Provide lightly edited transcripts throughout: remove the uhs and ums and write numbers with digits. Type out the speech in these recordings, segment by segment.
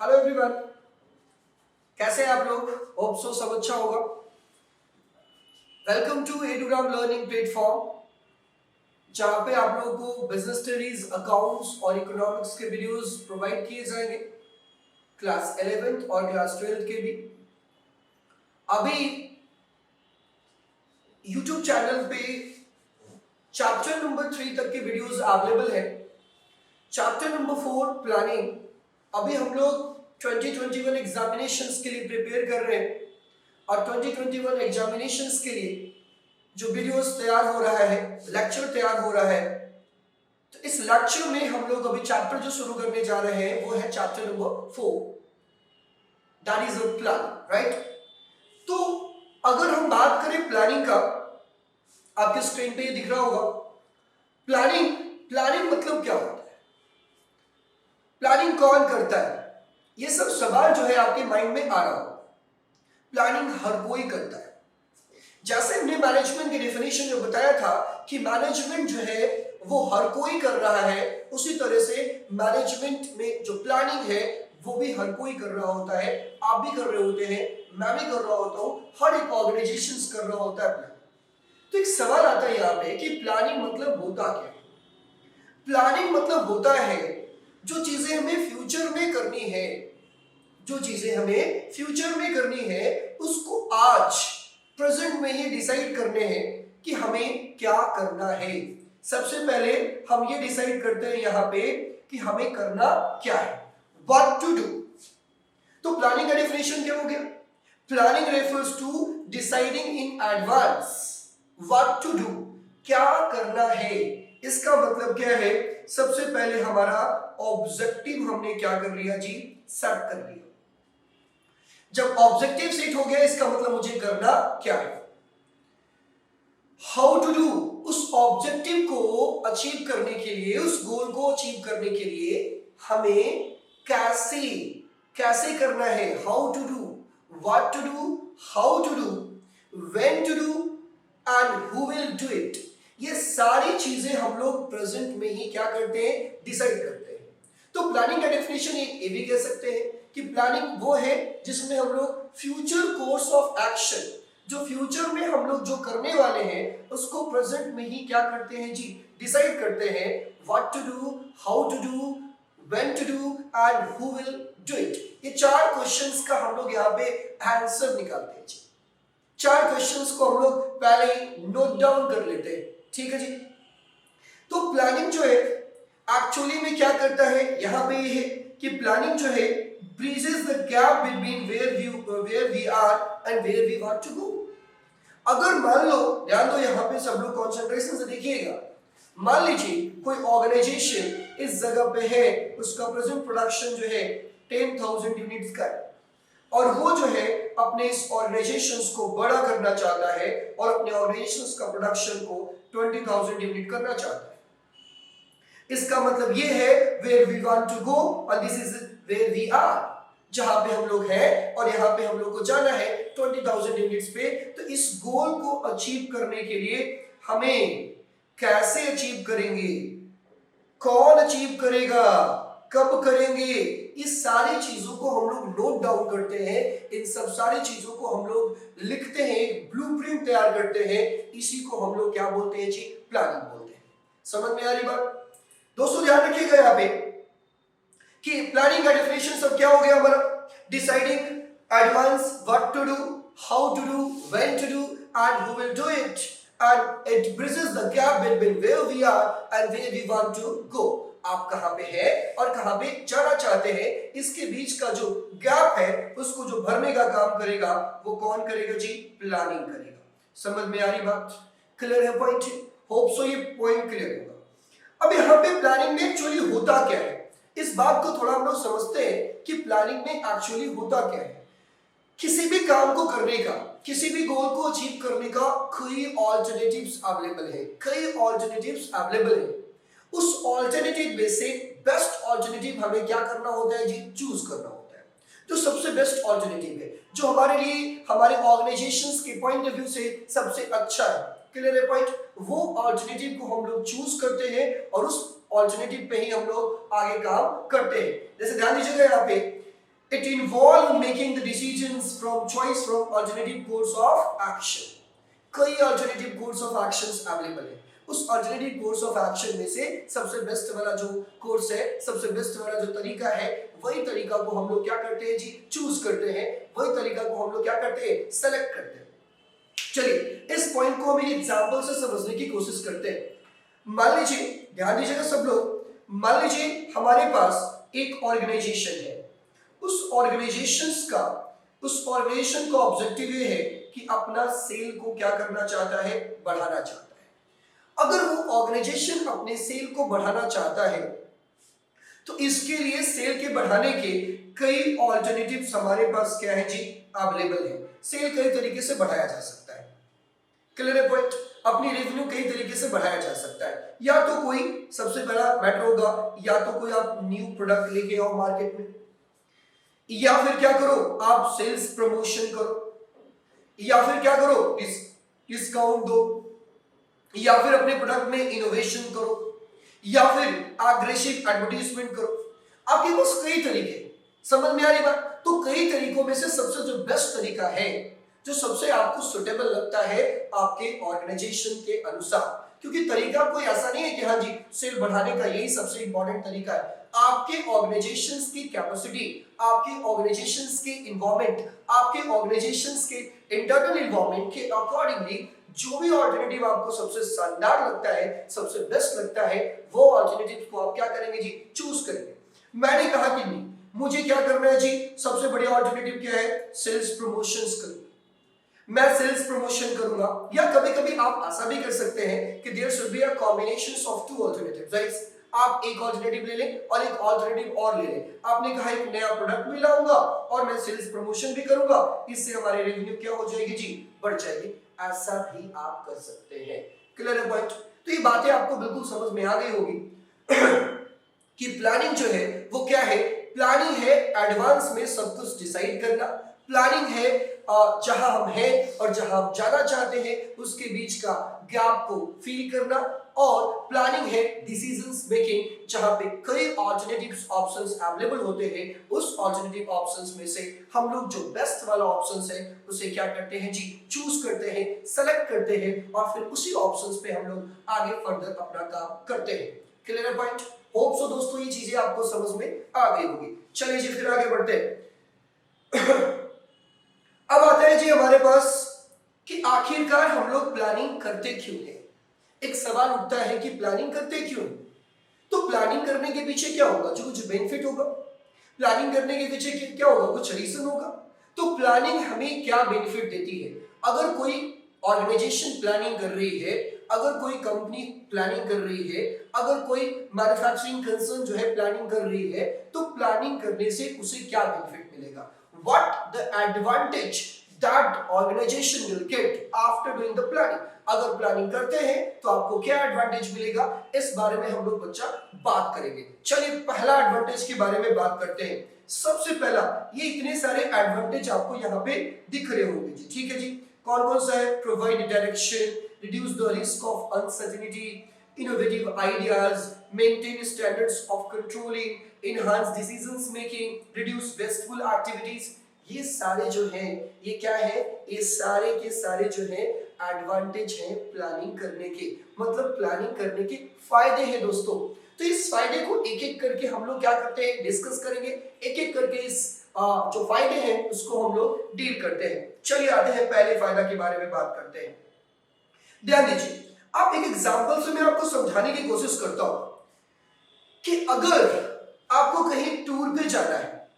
Hello everyone, कैसे हैं आप लोग? होप सो सब अच्छा होगा। वेलकम टू एडुग्राम लर्निंग प्लेटफॉर्म, जहां पे आप लोगों को बिजनेस स्टडीज, अकाउंट्स और इकोनॉमिक्स के वीडियोस प्रोवाइड किए जाएंगे, क्लास 11th और क्लास 12th के भी। अभी यूट्यूब चैनल पे चैप्टर नंबर 3 तक के वीडियोस अवेलेबल है। चैप्टर नंबर 4 प्लानिंग, अभी हम लोग 2021 एग्जामिनेशंस के लिए प्रिपेयर कर रहे हैं और 2021 एग्जामिनेशंस के लिए जो वीडियोस तैयार हो रहा है, लेक्चर तैयार हो रहा है, तो इस लेक्चर में हम लोग अभी चैप्टर जो शुरू करने जा रहे हैं वो है chapter number 4, that is a plan, right. तो अगर हम बात करें प्लानिंग का, आपके स्क्रीन पे ये दिख रहा होगा प्लानिंग। प्लानिंग मतलब क्या होता है, प्लानिंग कौन करता है, ये सब सवाल जो है आपके माइंड में आ रहा होगा। प्लानिंग हर कोई करता है। जैसे हमने मैनेजमेंट की डेफिनेशन में बताया था कि मैनेजमेंट जो है वो हर कोई कर रहा है, उसी तरह से मैनेजमेंट में जो प्लानिंग है वो भी हर कोई कर रहा होता है। आप भी कर रहे होते हैं, मैं भी कर रहा होता हूँ, हर एक ऑर्गेनाइजेशन कर रहा होता है प्लानिंग। तो एक सवाल आता है यहाँ पे कि प्लानिंग मतलब होता क्या है। प्लानिंग मतलब होता है जो चीजें हमें फ्यूचर में करनी है, जो चीजें हमें फ्यूचर में करनी है उसको आज प्रेजेंट में ही डिसाइड करने हैं कि हमें क्या करना है। सबसे पहले हम ये डिसाइड करते हैं यहाँ पे कि हमें करना क्या है, व्हाट टू डू। तो प्लानिंग का डेफिनेशन क्या हो गया? Planning refers to deciding in advance what to do, क्या करना है। इसका मतलब क्या है? सबसे पहले हमारा ऑब्जेक्टिव हमने क्या कर लिया जी, सेट कर लिया। जब ऑब्जेक्टिव सेट हो गया इसका मतलब मुझे करना क्या है। हाउ टू डू, उस ऑब्जेक्टिव को अचीव करने के लिए, उस गोल को अचीव करने के लिए हमें कैसे कैसे करना है। How to do, what to do, how to do, when to do and who will do it. ये सारी चीजें हम लोग प्रेजेंट में ही क्या करते हैं, डिसाइड करते हैं। तो प्लानिंग का डेफिनेशन ये भी कह सकते हैं कि प्लानिंग वो है जिसमें हम लोग फ्यूचर कोर्स ऑफ एक्शन, जो फ्यूचर में हम लोग जो करने वाले हैं उसको प्रेजेंट में ही क्या करते हैं जी, डिसाइड करते हैं। What to do, how to do, when to do and who will do it. ये चार क्वेश्चंस का हम लोग यहाँ पे आंसर निकालते हैं जी। चार क्वेश्चंस को हम लोग पहले ही नोट डाउन कर लेते हैं, ठीक है जी। तो प्लानिंग जो है एक्चुअली में क्या करता है, यहाँ पे ये है कि प्लानिंग जो है bridges the gap between where we are and where we want to go। अगर मान लो, ध्यान दो यहाँ पे सब लोग कंसंट्रेशन से देखिएगा। मान लीजिए कोई ऑर्गेनाइजेशन इस जगह पे है, उसका प्रेजेंट प्रोडक्शन जो है 10,000 यूनिट्स का है और वो जो है अपने इस ऑर्गेनाइजेशन को बड़ा करना चाहता है और अपने ऑर्गेनाइजेशन का प्रोडक्शन को 20,000 यूनिट करना चाहता है। इसका मतलब ये है where we want to go and this is where we are, जहां पे हम लोग हैं और यहाँ पे हम लोग को जाना है 20,000 यूनिट्स पे। तो इस गोल को अचीव करने के लिए हमें कैसे अचीव करेंगे, कौन अचीव करेगा, कब करेंगे, इस सारी चीजों को हम लोग नोट डाउन करते हैं। इन सब सारी चीजों को हम लोग लिखते हैं, ब्लूप्रिंट तैयार करते हैं। इसी को हम लोग क्या बोलते हैं जी, प्लानिंग बोलते हैं। समझ में आ रही बात? दोस्तों ध्यान रखिएगा यहाँ पे कि प्लानिंग का डेफिनेशन सब क्या हो गया हमारा, deciding advance what to do, how to do, when to do and who will do it, and it bridges the gap between where we are and where we want to go. आप कहां पे है और कहां पे जाना चाहते हैं, इसके बीच का जो गैप है उसको जो भरने का काम करेगा वो कौन करेगा जी, प्लानिंग करेगा। समझ में आ रही बात? क्लियर है पॉइंट? होप सो ये पॉइंट क्लियर होगा। अब यहाँ पे प्लानिंग में एक्चुअली होता क्या है, इस बात को थोड़ा हम लोग समझते हैं कि प्लानिंग में एक्चुअली होता क्या है। किसी भी काम को करने का, किसी भी गोल को अचीव करने का कई ऑल्टरनेटिव्स अवेलेबल है, कई ऑल्टरनेटिव्स अवेलेबल है। उस ऑल्टरनेटिव में से बेस्ट ऑल्टरनेटिव हमें क्या करना होता है जी, चूज करना होता है। जो सबसे बेस्ट ऑल्टरनेटिव है, जो हमारे लिए, हमारे ऑर्गेनाइजेशंस के पॉइंट ऑफ व्यू से सबसे अच्छा है, क्लियर है पॉइंट, वो ऑल्टरनेटिव को हम लोग चूज करते हैं और उस ऑल्टरनेटिव पे ही हम लोग आगे काम करते हैं। जैसे ध्यान दीजिएगा यहाँ पे It involves making the decisions from choice from alternative course of action. कई alternative course of actions available है. उस alternative course of action में से सबसे बेस्ट वाला जो कोर्स है, सबसे बेस्ट वाला जो तरीका है, वही तरीका को हम लोग क्या करते हैं जी, चूज करते हैं. वही तरीका को हम लोग क्या करते हैं, सेलेक्ट करते हैं. चलिए इस पॉइंट को हम एक एग्जांपल से समझने की कोशिश करते हैं. मान लीजिए, ध्यान दीजिएगा सब लोग, मान लीजिए हमारे पास एक ऑर्गेनाइजेशन है. उस ऑर्गेनाइजेशन का ऑब्जेक्टिव ये है कि अपना सेल को क्या करना चाहता है, बढ़ाना चाहता है. अगर वो ऑर्गेनाइजेशन अपने सेल को बढ़ाना चाहता है तो इसके लिए सेल के बढ़ाने के कई ऑल्टरनेटिव्स हमारे पास क्या है जी, अवेलेबल है. सेल कई तरीके से बढ़ाया जा सकता है. Clear point. अपनी रेवेन्यू कई तरीके से बढ़ाया जा सकता है. या तो कोई सबसे बड़ा मैटर होगा, या तो कोई आप न्यू प्रोडक्ट लेके आओ मार्केट में, या फिर क्या करो आप सेल्स प्रमोशन करो, या फिर क्या करो डिस्काउंट दो, या फिर अपने प्रोडक्ट में इनोवेशन करो, या फिर एग्रेसिव एडवर्टाइजमेंट करो. आपके पास कई तरीके, समझ में आ रही बात. तो कई तरीकों में से सबसे जो बेस्ट तरीका है, जो सबसे आपको सुटेबल लगता है आपके ऑर्गेनाइजेशन के अनुसार, क्योंकि तरीका कोई ऐसा नहीं है कि हाँ जी सेल बढ़ाने का यही सबसे इंपॉर्टेंट तरीका है. आपके ऑर्गेनाइजेशंस की कैपेसिटी, आपके ऑर्गेनाइजेशंस के इन्वायरमेंट, आपके ऑर्गेनाइजेशंस के इंटरनल इन्वायरमेंट के अकॉर्डिंगली जो भी ऑल्टरनेटिव आपको सबसे शानदार लगता है, सबसे बेस्ट लगता है, वो ऑल्टरनेटिव को आप क्या करेंगे जी, चूज करेंगे. मैंने कहा कि नहीं, मुझे क्या करना है जी, सबसे बढ़िया ऑल्टरनेटिव क्या है, सेल्स प्रमोशंस करूंगा. मैं सेल्स प्रमोशन करूंगा. या कभी कभी आप ऐसा भी कर सकते हैं कि there should be a combination of two alternatives. Right, आप एक ऑल्टरनेटिव ले लें और एक ऑल्टरनेटिव और ले लें. आपने कहा एक नया प्रोडक्ट भी लाऊंगा और मैं सेल्स प्रमोशन भी करूंगा, इससे हमारी रेवेन्यू क्या हो जाएगी जी, बढ़ जाएगी. ऐसा भी आप कर सकते हैं. क्लियर है पॉइंट. तो ये बातें आपको बिल्कुल समझ में आ गई होगी कि प्लानिंग जो है वो क्या है. प्लानिंग है एडवांस में सब कुछ डिसाइड करना. प्लानिंग है जहां हम हैं और जहां हम जाना चाहते हैं उसके बीच का गैप को फील करना. और प्लानिंग है डिसीजंस मेकिंग, जहां पे कई ऑल्टरनेटिव्स ऑप्शंस अवेलेबल होते हैं. उस ऑल्टरनेटिव ऑप्शंस में से हम लोग जो बेस्ट वाला ऑप्शंस है उसे क्या करते हैं जी, चूज करते हैं, सेलेक्ट करते हैं और फिर उसी ऑप्शंस पे हम लोग आगे फर्दर अपना काम करते हैं. क्लियर है पॉइंट. होप सो दोस्तों ये चीजें आपको समझ में आ गई होगी. चलिए जी फिर आगे बढ़ते हैं. अब आता है जी हमारे पास कि आखिरकार हम लोग प्लानिंग करते क्यों हैं. एक सवाल उठता है कि प्लानिंग करते क्यों. तो प्लानिंग करने के पीछे क्या होगा, जो कुछ बेनिफिट होगा. प्लानिंग करने के पीछे क्या होगा, कुछ रीजन होगा. तो प्लानिंग हमें क्या बेनिफिट देती है. अगर कोई ऑर्गेनाइजेशन प्लानिंग कर रही है, अगर कोई कंपनी प्लानिंग कर रही है, अगर कोई मैन्युफैक्चरिंग कंसर्न जो है प्लानिंग कर रही है, तो प्लानिंग करने से उसे क्या बेनिफिट मिलेगा. What the advantage that organization will get after doing the planning. अगर प्लानिंग करते हैं तो आपको क्या एडवांटेज मिलेगा, इस बारे में हम लोग बच्चा बात करेंगे. चलिए पहला एडवांटेज के बारे में बात करते हैं. सबसे पहला, ये इतने सारे एडवांटेज आपको यहाँ पे दिख रहे होंगे जी. ठीक है जी, कौन कौन सा है. Provide direction, reduce the risk of uncertainty, innovative ideas, maintain standards of controlling, enhance decisions making, reduce wasteful activities. ये सारे जो हैं, ये क्या है, ये सारे के सारे जो हैं एडवांटेज हैं प्लानिंग करने के. मतलब प्लानिंग करने के फायदे हैं दोस्तों. तो इस फायदे को एक एक करके हम लोग क्या करते हैं, डिस्कस करेंगे. एक एक करके इस जो फायदे हैं उसको हम लोग डील करते हैं. चलिए आते हैं पहले फायदा के बारे में बात करते हैं. ध्यान दीजिए, आप एक एग्जांपल से मैं आपको समझाने की कोशिश करता हूं कि अगर आपको कहीं टूर पे जाना है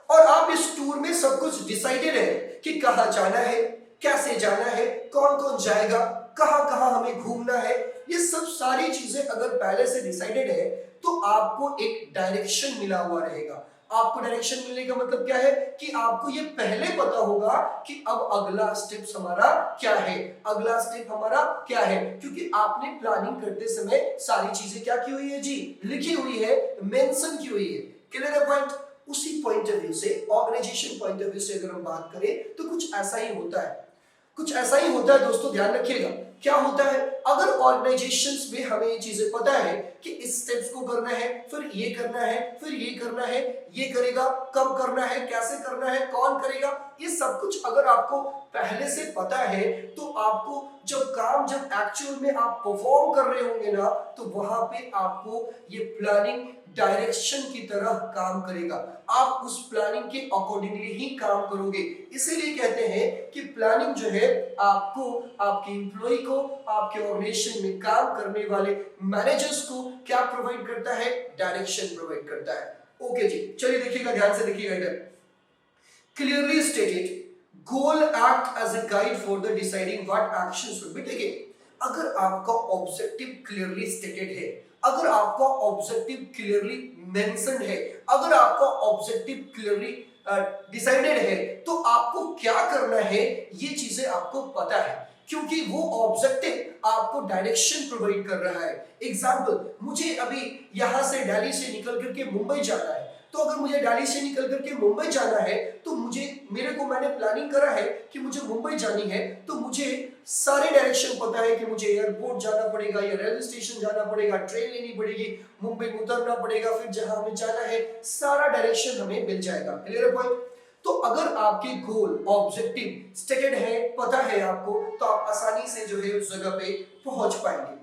और आप इस टूर में सब कुछ डिसाइडेड है कि कहां जाना है, कैसे जाना है, कौन कौन जाएगा, कहां कहां हमें घूमना है, ये सब सारी चीजें अगर पहले से डिसाइडेड है तो आपको एक डायरेक्शन मिला हुआ रहेगा. आपको डायरेक्शन मिलने का मतलब क्या है कि आपको ये पहले पता होगा कि अब अगला स्टेप हमारा क्या है, अगला स्टेप हमारा क्या है, क्योंकि आपने प्लानिंग करते समय सारी चीजें क्या की हुई है जी, लिखी हुई है, मेंशन की हुई है. क्लियर है पॉइंट. उसी पॉइंट ऑफ व्यू से, ऑर्गेनाइजेशन पॉइंट ऑफ व्यू से अगर हम बात करें तो कुछ ऐसा ही होता है, कुछ ऐसा ही होता है दोस्तों. ध्यान रखिएगा, क्या होता है, अगर ऑर्गेनाइजेशंस में हमें ये चीजें पता है कि इस स्टेप्स को करना है, फिर ये करना है, फिर ये करना है, ये करेगा, कब करना है, कैसे करना है, कौन करेगा, ये सब कुछ अगर आपको पहले से पता है तो आपको जब एक्चुअल में आप परफॉर्म कर रहे होंगे ना, तो वहां पे आपको ये प्लानिंग डायरेक्शन की तरह काम करेगा, आप उस प्लानिंग के अकॉर्डिंगली ही काम करोगे। इसीलिए कहते हैं कि प्लानिंग जो है आपको, आपके एम्प्लॉय को, आपके ऑर्गेनाइजेशन में काम करने वाले मैनेजर्स को क्या प्रोवाइड करता है, डायरेक्शन प्रोवाइड करता है। ओके जी, चलिए देखिएगा, ध्यान से देखिएगा इधर, clearly stated goal act as a guide for the deciding what actions should be taken. अगर आपका ऑब्जेक्टिव क्लियरली स्टेटेड है, अगर आपका ऑब्जेक्टिव क्लियरली मेंशन्ड है, अगर आपका ऑब्जेक्टिव क्लियरली डिसाइडेड है, तो आपको क्या करना है ये चीजें आपको पता है, क्योंकि वो ऑब्जेक्टिव आपको डायरेक्शन प्रोवाइड कर रहा है। एग्जाम्पल, मुझे अभी यहां से दिल्ली से निकल करके मुंबई जाना है, तो अगर मुझे दिल्ली से निकल करके मुंबई जाना है तो मैंने प्लानिंग करा है कि मुझे मुंबई जानी है, तो मुझे सारे डायरेक्शन पता है कि मुझे एयरपोर्ट जाना पड़ेगा या रेलवे स्टेशन जाना पड़ेगा, ट्रेन लेनी पड़ेगी, मुंबई में उतरना पड़ेगा, फिर जहां हमें जाना है सारा डायरेक्शन हमें मिल जाएगा। क्लियर है पॉइंट? तो अगर आपके गोल ऑब्जेक्टिव स्टेटेड है, पता है आपको, तो आप आसानी से जो है उस जगह पे पहुंच पाएंगे।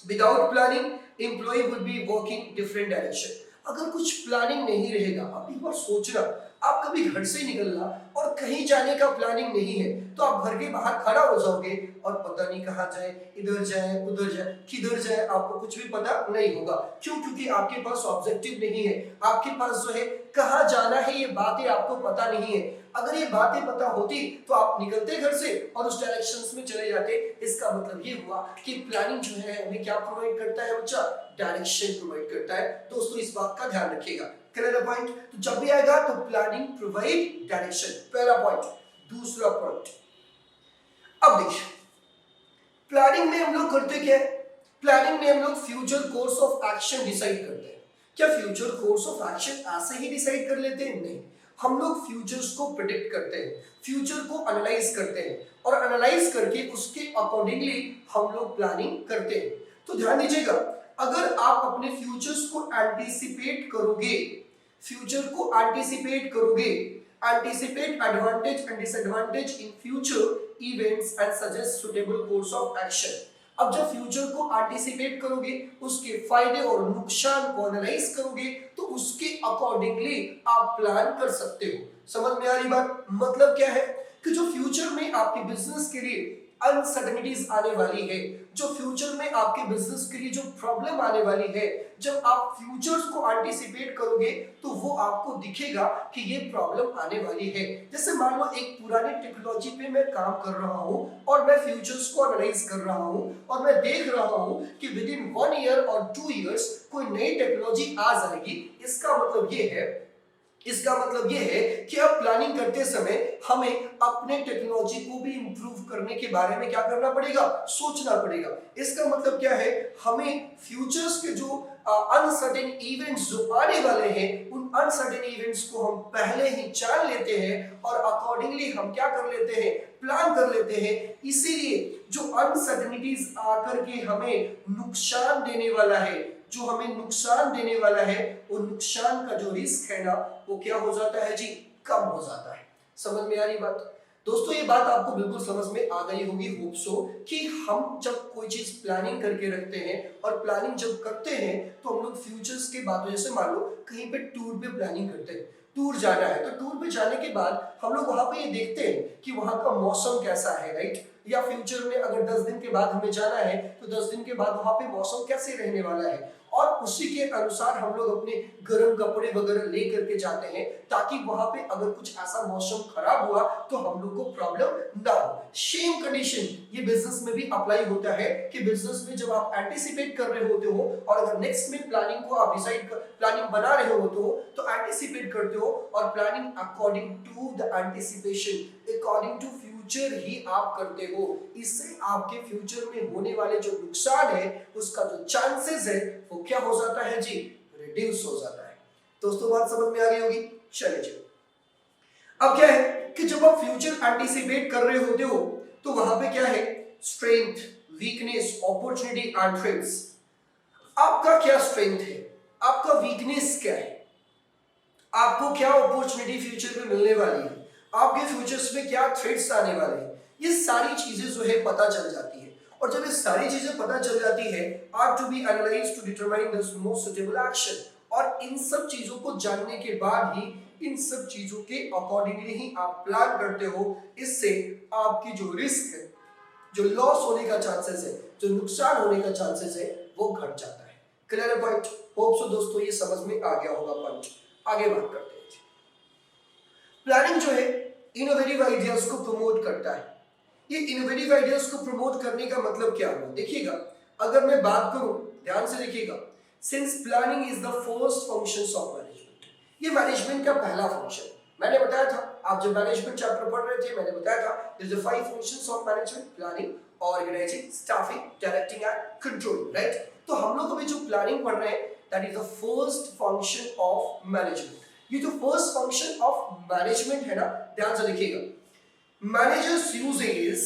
Without planning employ will be working different direction. अगर कुछ प्लानिंग नहीं रहेगा, आप एक बार सोचना, आप कभी घर से निकलना और कहीं जाने का प्लानिंग नहीं है, तो आप घर के बाहर खड़ा हो जाओगे और पता नहीं कहाँ जाए, इधर जाए, उधर जाए, किधर जाए, आपको कुछ भी पता नहीं होगा। क्यों? क्योंकि आपके पास ऑब्जेक्टिव नहीं है, आपके पास जो है कहाँ जाना है ये बातें आपको पता नहीं है। अगर ये बातें पता होती तो आप निकलते घर से और उस डायरेक्शंस में चले जाते। इसका मतलब ये हुआ कि प्लानिंग जो है हमें क्या प्रोवाइड करता है बच्चा, डायरेक्शन प्रोवाइड करता है। दोस्तों इस बात का ध्यान रखिएगा। Clear point? तो जब भी आएगा तो प्लानिंग प्रोवाइड डायरेक्शन, पहला पॉइंट। दूसरा पॉइंट, अब देखिए प्लानिंग में हम लोग करते क्या है, प्लानिंग में हम लोग future course of action decide करते हैं। क्या फ्यूचर कोर्स ऑफ एक्शन ऐसे ही डिसाइड कर लेते हैं? नहीं, हम लोग फ्यूचर्स को प्रेडिक्ट करते हैं, फ्यूचर को एनालाइज करते हैं और एनालाइज करके उसके अकॉर्डिंगली हम लोग प्लानिंग करते हैं। तो ध्यान दीजिएगा, अगर आप अपने फ्यूचर्स को एंटीसिपेट करोगे, फ्यूचर को एंटीसिपेट करोगे, anticipate advantage and disadvantage in future events and suggest suitable course of action. अब जब फ्यूचर को एंटीसिपेट करोगे, उसके फायदे और नुकसान को एनालाइज करोगे, तो उसके अकॉर्डिंगली आप प्लान कर सकते हो। समझ में आ रही बात? मतलब क्या है कि जो फ्यूचर में आपके बिजनेस के लिए अनसर्टेनिटीज आने वाली है, जो फ्यूचर में आपके बिजनेस के लिए जो प्रॉब्लम आने वाली है, जब आप फ्यूचर्स को एंटीसिपेट करोगे तो वो आपको दिखेगा कि ये प्रॉब्लम आने वाली है। जैसे मान लो एक पुरानी टेक्नोलॉजी पे मैं काम कर रहा हूँ और मैं फ्यूचर्स को एनालाइज कर रहा हूँ और मैं देख रहा हूँ कि विद इन 1 ईयर और 2 इयर्स कोई नई टेक्नोलॉजी आ जाएगी। इसका मतलब ये है कि अब प्लानिंग करते समय हमें अपने टेक्नोलॉजी को भी इंप्रूव करने के बारे में क्या करना पड़ेगा, सोचना पड़ेगा। इसका मतलब क्या है, हमें फ्यूचर्स के जो अनसर्टेन इवेंट्स जो आने वाले हैं, उन अनसर्टेन इवेंट्स को हम पहले ही जान लेते हैं और अकॉर्डिंगली हम क्या कर लेते हैं, प्लान कर लेते हैं। इसीलिए जो अनसर्टेनिटीज आकर के हमें नुकसान देने वाला है, जो हमें नुकसान देने वाला है, वो नुकसान का जो रिस्क है ना, वो क्या हो जाता है जी, कम हो जाता है। समझ में आ रही बात? दोस्तों ये बात आपको बिल्कुल समझ में आ गई होगी, होप सो, कि हम जब कोई चीज प्लानिंग करके रखते हैं और प्लानिंग जब करते हैं तो हम लोग फ्यूचर्स के बाद, जैसे मान लो कहीं पे टूर पे प्लानिंग करते हैं, टूर जाना है, तो टूर पे जाने के बाद हम लोग वहां पे ये देखते हैं कि वहां का मौसम कैसा है, राइट? या फ्यूचर में अगर 10 दिन के बाद हमें जाना है तो 10 दिन के बाद वहां पे मौसम कैसे रहने वाला है, और उसी के अनुसार हम लोग अपने गर्म कपड़े वगैरह ले करके जाते हैं, ताकि वहां पे अगर कुछ ऐसा मौसम खराब हुआ तो हम लोग को प्रॉब्लम ना हो। सेम कंडीशन ये बिजनेस में भी अप्लाई होता है कि बिजनेस में जब आप एंटीसिपेट कर रहे होते हो और अगर नेक्स्ट में प्लानिंग को आप प्लानिंग बना रहे होते हो तो एंटीसिपेट करते हो और planning according to the anticipation, according to future ही आप करते हो। इससे आपके फ्यूचर में होने वाले जो नुकसान है, उसका जो चांसेस है वो क्या हो जाता है जी, रिड्यूस हो जाता है। दोस्तों बात समझ में आ गई होगी? चलिए अब क्या है कि जब आप फ्यूचर एंटीसिपेट कर रहे होते हो तो वहां पे क्या है strength, weakness, opportunity and threats. आपका क्या स्ट्रेंथ है, आपका वीकनेस क्या है, आपको क्या अपॉर्चुनिटी फ्यूचर में मिलने वाली है, आपके फ्यूचर्स में क्या थ्रेट्स आने वाले हैं, ये सारी चीजें जो है पता चल जाती है। और जब ये सारी चीजें पता चल जाती है, are to be analyse to determine the most suitable action. और इन सब चीजों को जानने के बाद ही, इन सब चीजों के अकॉर्डिंगली ही आप प्लान करते हो। इससे आपकी जो रिस्क है, जो लॉस होने का चांसेस है, जो नुकसान होने का चांसेस है, वो घट जाता है। Clear point? होप सो दोस्तों ये समझ में आ गया होगा पॉइंट। आगे बात करते हैं। प्लानिंग जो है इनोवेटिव आइडियाज को प्रमोट करता है। ये इनोवेटिव आइडियाज को प्रमोट करने का मतलब क्या हुआ? देखिएगा, अगर मैं बात करूं, ध्यान से देखिएगा, since planning is the first function of management, ये मैनेजमेंट का पहला फंक्शन। मैंने बताया था, आप जब मैनेजमेंट चैप्टर पढ़ रहे थे, मैंने बताया था there is 5 functions of management: planning, organising, staffing, directing and controlling, right? तो हम लोग अभी जो प्लानिंग पढ़ रहे हैं, that is the first function of management. ये जो फर्स्ट फंक्शन ऑफ मैनेजमेंट है ना, ध्यान से देखिएगा, managers uses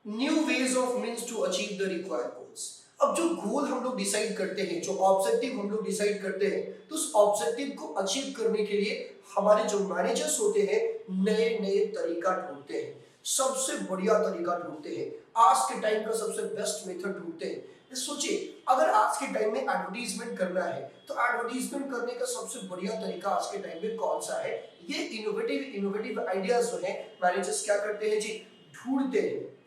new ways of means to achieve the required goals. अब जो गोल हम लोग डिसाइड करते हैं, जो ऑब्जेक्टिव हम लोग डिसाइड करते हैं, तो उस ऑब्जेक्टिव को अचीव करने के लिए हमारे जो मैनेजर्स होते हैं, नए नए तरीका ढूंढते हैं, सबसे बढ़िया तरीका ढूंढते हैं, आज के टाइम का सबसे बेस्ट मेथड ढूंढते हैं। सोचिए, अगर आज के टाइम में एडवर्टीजमेंट करना है, तो एडवर्टीजमेंट करने का सबसे बढ़िया तरीका आज के टाइम में कौन सा है? ये इनोवेटिव आइडियाज जो है मैनेजर्स क्या करते हैं जी, ढूंढते हैं।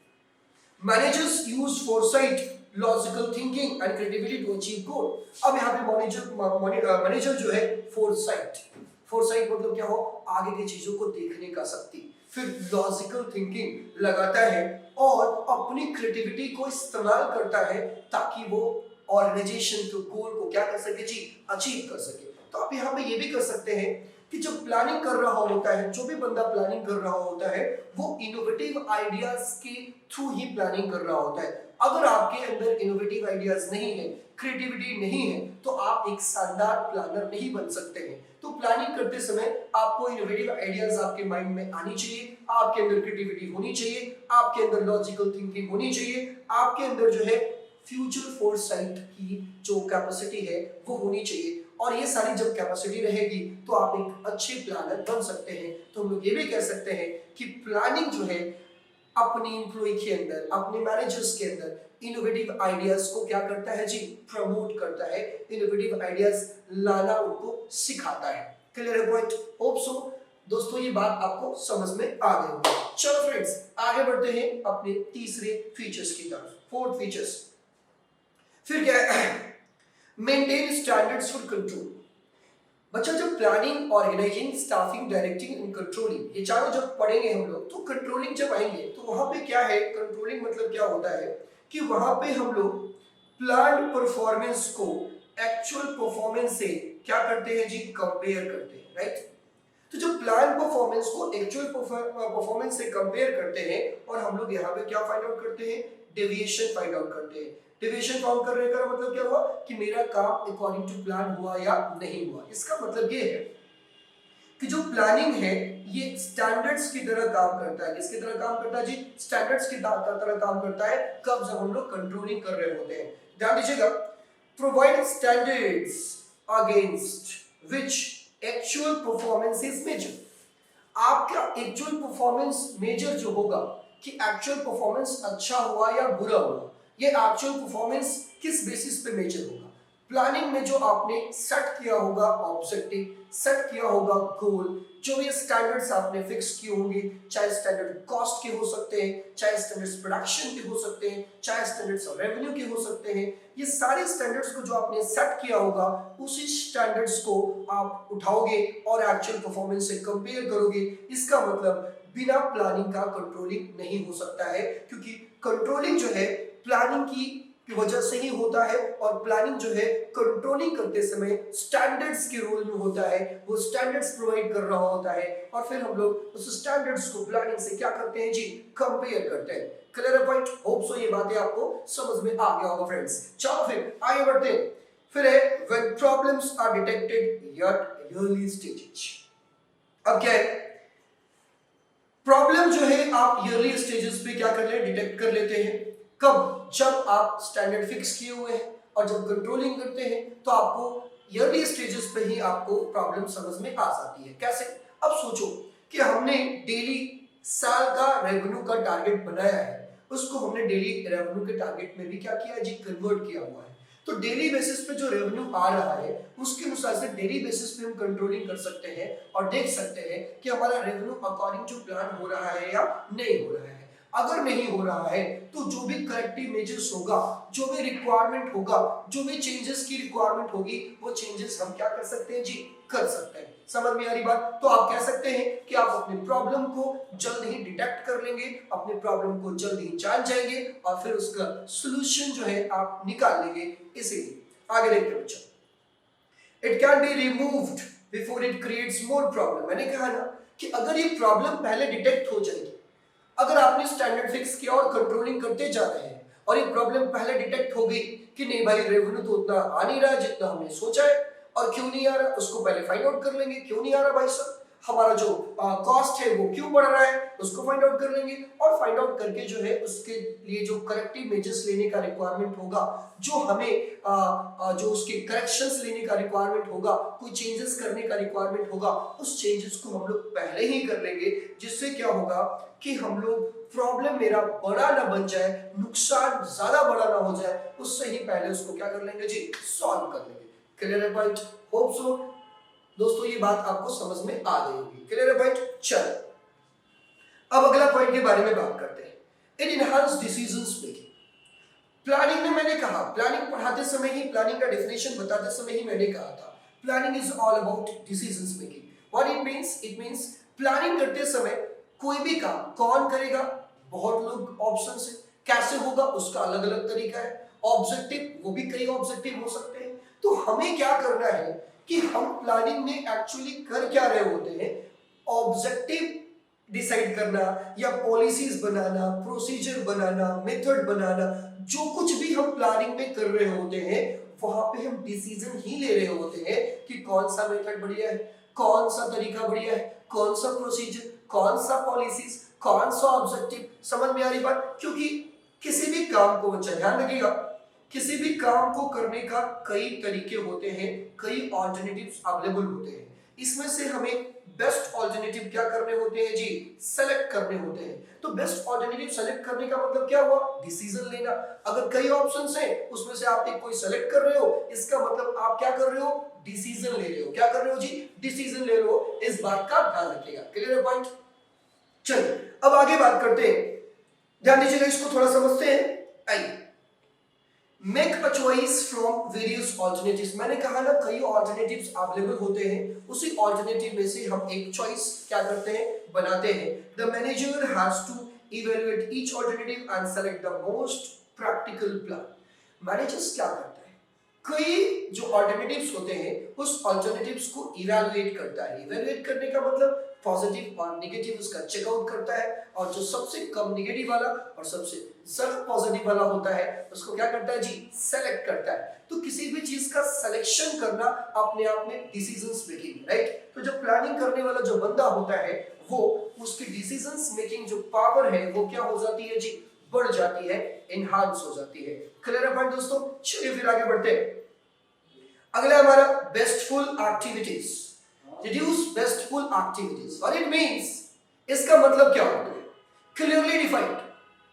Managers use foresight, logical thinking and creativity to achieve goal. अब यहाँ पे मैनेजर जो है फोरसाइट मतलब क्या हो? आगे की चीजों को देखने का शक्ति, फिर लॉजिकल थिंकिंग लगाता है और अपनी क्रिएटिविटी को इस्तेमाल करता है ताकि वो ऑर्गेनाइजेशन के गोल को क्या कर सके जी, अचीव कर सके। तो आप यहाँ पे ये भी कर सकते हैं कि जब प्लानिंग कर रहा होता है, जो भी बंदा प्लानिंग कर रहा होता है, वो इनोवेटिव आइडियाज के थ्रू ही प्लानिंग कर रहा होता है। अगर आपके अंदर इनोवेटिव आइडियाज नहीं है, क्रिएटिविटी नहीं है, तो आप एक शानदार प्लानर नहीं बन सकते हैं। तो प्लानिंग करते समय आपको इनोवेटिव आइडियाज आपके माइंड में आनी चाहिए, आपके अंदर क्रिएटिविटी होनी चाहिए, आपके अंदर लॉजिकल थिंकिंग होनी चाहिए, आपके अंदर जो है फ्यूचर फोरसाइट की जो कैपेसिटी है वो होनी चाहिए। और ये सारी जब कैपेसिटी रहेगी तो आप एक अच्छे प्लानर बन सकते हैं। तो हम लोग ये भी कह सकते हैं कि प्लानिंग जो है अपनी एम्प्लॉय के अंदर, अपने मैनेजर्स के अंदर इनोवेटिव आइडियाज को क्या करता है जी, प्रमोट करता है, इनोवेटिव आइडियाज लाना उनको सिखाता है। क्लियर है पॉइंट? होप सो दोस्तों ये बात आपको समझ में आ गई होगी। चलो फ्रेंड्स, आगे बढ़ते हैं अपने तीसरे फीचर्स की तरफ, फोर्थ फीचर्स। फिर क्या है? Maintain standards for control. बच्चा जब planning, organising, staffing, directing and controlling, ये चारों जब पढ़ेंगे हम लोग, तो कंट्रोलिंग जब आएंगे तो वहां पे क्या है, कंट्रोलिंग मतलब क्या होता है कि वहां पे हम लोग प्लान परफॉर्मेंस को एक्चुअल परफॉर्मेंस से क्या करते हैं जी, कंपेयर करते हैं, राइट? तो जब प्लान परफॉर्मेंस को एक्चुअल परफॉर्मेंस से कंपेयर करते हैं और हम लोग यहाँ पे क्या फाइंड आउट करते हैं, डेविएशन फाइंड आउट करते हैं। डेविएशन फाउंड करने का मतलब क्या हुआ कि मेरा काम अकॉर्डिंग टू प्लान हुआ या नहीं हुआ। इसका मतलब ये है कि जो प्लानिंग है ये स्टैंडर्ड्स की तरह काम करता है। किसकी तरह काम करता है जी? स्टैंडर्ड्स की तरह काम करता है। कब? जब हम लोग कंट्रोलिंग कर रहे होते हैं। ध्यान दीजिएगा, provide standards against which actual performance is measure. आपका एक्चुअल परफॉर्मेंस मेजर जो होगा कि एक्चुअल परफॉर्मेंस अच्छा हुआ या बुरा हुआ, ये एक्चुअल परफॉर्मेंस किस बेसिस पे मेजर होगा? प्लानिंग में जो आपने सेट किया होगा ऑब्जेक्टिव, सेट किया होगा गोल, जो ये स्टैंडर्ड्स आपने फिक्स किए होंगे, चाहे स्टैंडर्ड कॉस्ट के हो सकते हैं, चाहे स्टैंडर्ड्स प्रोडक्शन के हो सकते हैं, चाहे स्टैंडर्ड्स रेवेन्यू के हो सकते हैं, ये सारे स्टैंडर्ड्स को जो आपने सेट किया होगा, उसी स्टैंडर्ड्स को आप उठाओगे और एक्चुअल परफॉर्मेंस से कंपेयर करोगे। इसका मतलब बिना प्लानिंग का कंट्रोलिंग नहीं हो सकता है, क्योंकि कंट्रोलिंग जो है प्लानिंग की वजह से ही होता है, और प्लानिंग जो है कंट्रोलिंग करते समय स्टैंडर्ड्स के रोल में होता है, वो स्टैंडर्ड्स प्रोवाइड कर रहा होता है, और फिर हम लोग उस स्टैंडर्ड्स को प्लानिंग से क्या करते हैं जी, कंपेयर करते हैं। Clear point? होप सो ये बातें आपको समझ में आ गया होगा फ्रेंड्स। चलो फिर आगे बढ़ते हैं। फिर है when problems are detected at early stages. अब क्या है, प्रॉब्लम जो है आप ईयरली स्टेजेस पे क्या कर ले डिटेक्ट कर लेते हैं। कब? जब आप स्टैंडर्ड फिक्स किए हुए हैं और जब कंट्रोलिंग करते हैं तो आपको ईयरली स्टेजेस पे ही आपको प्रॉब्लम समझ में आ जाती है। कैसे? अब सोचो कि हमने डेली साल का रेवेन्यू का टारगेट बनाया है, उसको हमने डेली रेवेन्यू के टारगेट में भी क्या किया है जी, कन्वर्ट किया हुआ है। तो डेली बेसिस पे जो रेवेन्यू आ रहा है उसके अनुसार से डेली बेसिस पे हम कंट्रोलिंग कर सकते हैं और देख सकते हैं कि हमारा रेवेन्यू अकॉर्डिंग टू प्लान हो रहा है या नहीं हो रहा है। अगर नहीं हो रहा है तो जो भी करेक्टिव मेजर्स होगा, जो भी रिक्वायरमेंट होगा, जो भी चेंजेस की रिक्वायरमेंट होगी, वो चेंजेस हम क्या कर सकते हैं जी, कर सकते हैं। समझ में आ रही बात? तो आप कह सकते हैं कि आप अपने प्रॉब्लम को जल्द ही डिटेक्ट कर लेंगे, अपने प्रॉब्लम को जल्द ही जान जाएंगे और फिर उसका सॉल्यूशन जो है आप निकाल लेंगे। इसीलिए आगे देखते हैं बच्चों, it can be removed before it creates more problem. मैंने कहा ना कि अगर ये प्रॉब्लम पहले डिटेक्ट हो जाएगी, अगर आपने स्टैंडर्ड फिक्स किया और कंट्रोलिंग करते जा रहे हैं और ये प्रॉब्लम पहले डिटेक्ट हो गई कि नहीं भाई रेवेन्यू तो उतना आ नहीं रहा जितना हमने सोचा है, और क्यों नहीं आ रहा उसको पहले फाइंड आउट कर लेंगे। क्यों नहीं आ रहा भाई साहब, हमारा जो कॉस्ट है वो क्यों बढ़ रहा है उसको फाइंड आउट कर लेंगे, और फाइंड आउट करके जो है उसके लिए जो करेक्टिव मेजर्स लेने का रिक्वायरमेंट होगा, जो हमें जो उसके करेक्शंस लेने का रिक्वायरमेंट होगा, कोई चेंजेस करने का रिक्वायरमेंट होगा, उस चेंजेस को हम लोग पहले ही कर लेंगे। जिससे क्या होगा कि हम लोग प्रॉब्लम मेरा बड़ा ना बन जाए, नुकसान ज्यादा बड़ा ना हो जाए, उससे ही पहले उसको क्या कर लेंगे जी, सॉल्व कर लेंगे। क्लियर है पॉइंट? होप सो दोस्तों ये बात आपको समझ में आ गई होगी। क्लियर है पॉइंट? चलो अब अगला पॉइंट के बारे में बात करते हैं, it enhance decisions making. Planning में मैंने कहा, प्लानिंग पढ़ाते समय ही, प्लानिंग का डेफिनेशन बताते समय ही मैंने कहा था, planning is all about decisions making. What it means? It means planning करते समय कोई भी काम कौन करेगा, बहुत लोग ऑप्शंस है, कैसे होगा उसका अलग अलग तरीका है, ऑब्जेक्टिव वो भी कई ऑब्जेक्टिव हो सकते हैं। तो हमें क्या करना है कि हम प्लानिंग में एक्चुअली कर क्या रहे होते हैं, ऑब्जेक्टिव डिसाइड करना या पॉलिसीज बनाना, प्रोसीजर बनाना, मेथड बनाना, जो कुछ भी हम प्लानिंग में कर रहे होते हैं वहां पे हम डिसीजन ही ले रहे होते हैं कि कौन सा मेथड बढ़िया है, कौन सा तरीका बढ़िया है, कौन सा प्रोसीजर, कौन सा पॉलिसीज, कौन सा ऑब्जेक्टिव। समझ में आ रही बात? क्योंकि किसी भी काम को, बच्चा ध्यान रखिएगा, किसी भी काम को करने का कई तरीके होते हैं, कई ऑल्टरनेटिव्स अवेलेबल होते हैं। इसमें से हमें बेस्ट ऑल्टरनेटिव क्या करने होते हैं जी, सेलेक्ट करने होते हैं। तो बेस्ट ऑल्टरनेटिव सेलेक्ट करने का मतलब क्या हुआ, डिसीजन लेना। अगर कई ऑप्शंस हैं उसमें से आप एक कोई सेलेक्ट कर रहे हो, इसका मतलब आप क्या कर रहे हो, डिसीजन ले रहे हो। क्या कर रहे हो जी, डिसीजन ले रहे हो। इस बात का ध्यान रखिएगा। क्लियर है पॉइंट? चलिए अब आगे बात करते हैं, ध्यान दीजिएगा, इसको थोड़ा समझते हैं। आइए, make a choice from various alternatives. मैंने कहा ना कई ऑल्टरनेटिव्स अवेलेबल होते हैं, उसी ऑल्टरनेटिव में से हम एक चॉइस क्या करते हैं, बनाते हैं। The manager has to evaluate each alternative and select the most practical plan. Managers क्या करता है, कई जो ऑल्टरनेटिव्स होते हैं उस ऑल्टरनेटिव्स को इवैल्यूएट करता है। इवैल्यूएट करने का मतलब पॉजिटिव और नेगेटिव उसका चेकआउट करता है, और जो सबसे कम नेगेटिव वाला और सबसे ज्यादा पॉजिटिव वाला होता है उसको क्या करता है जी, सेलेक्ट करता है। तो किसी भी चीज का सिलेक्शन करना अपने आप में डिसीजंस मेकिंग, राइट? तो जो प्लानिंग करने वाला जो बंदा होता है वो, उसकी डिसीजंस मेकिंग जो पावर है वो क्या हो जाती है जी, बढ़ जाती है, एनहांस हो जाती है। क्लियर है पॉइंट दोस्तों? चलिए फिर आगे बढ़ते हैं। अगला हमारा wasteful activities, reduce wasteful activities. What it means, इसका मतलब क्या होता है, क्लियरली डिफाइंड।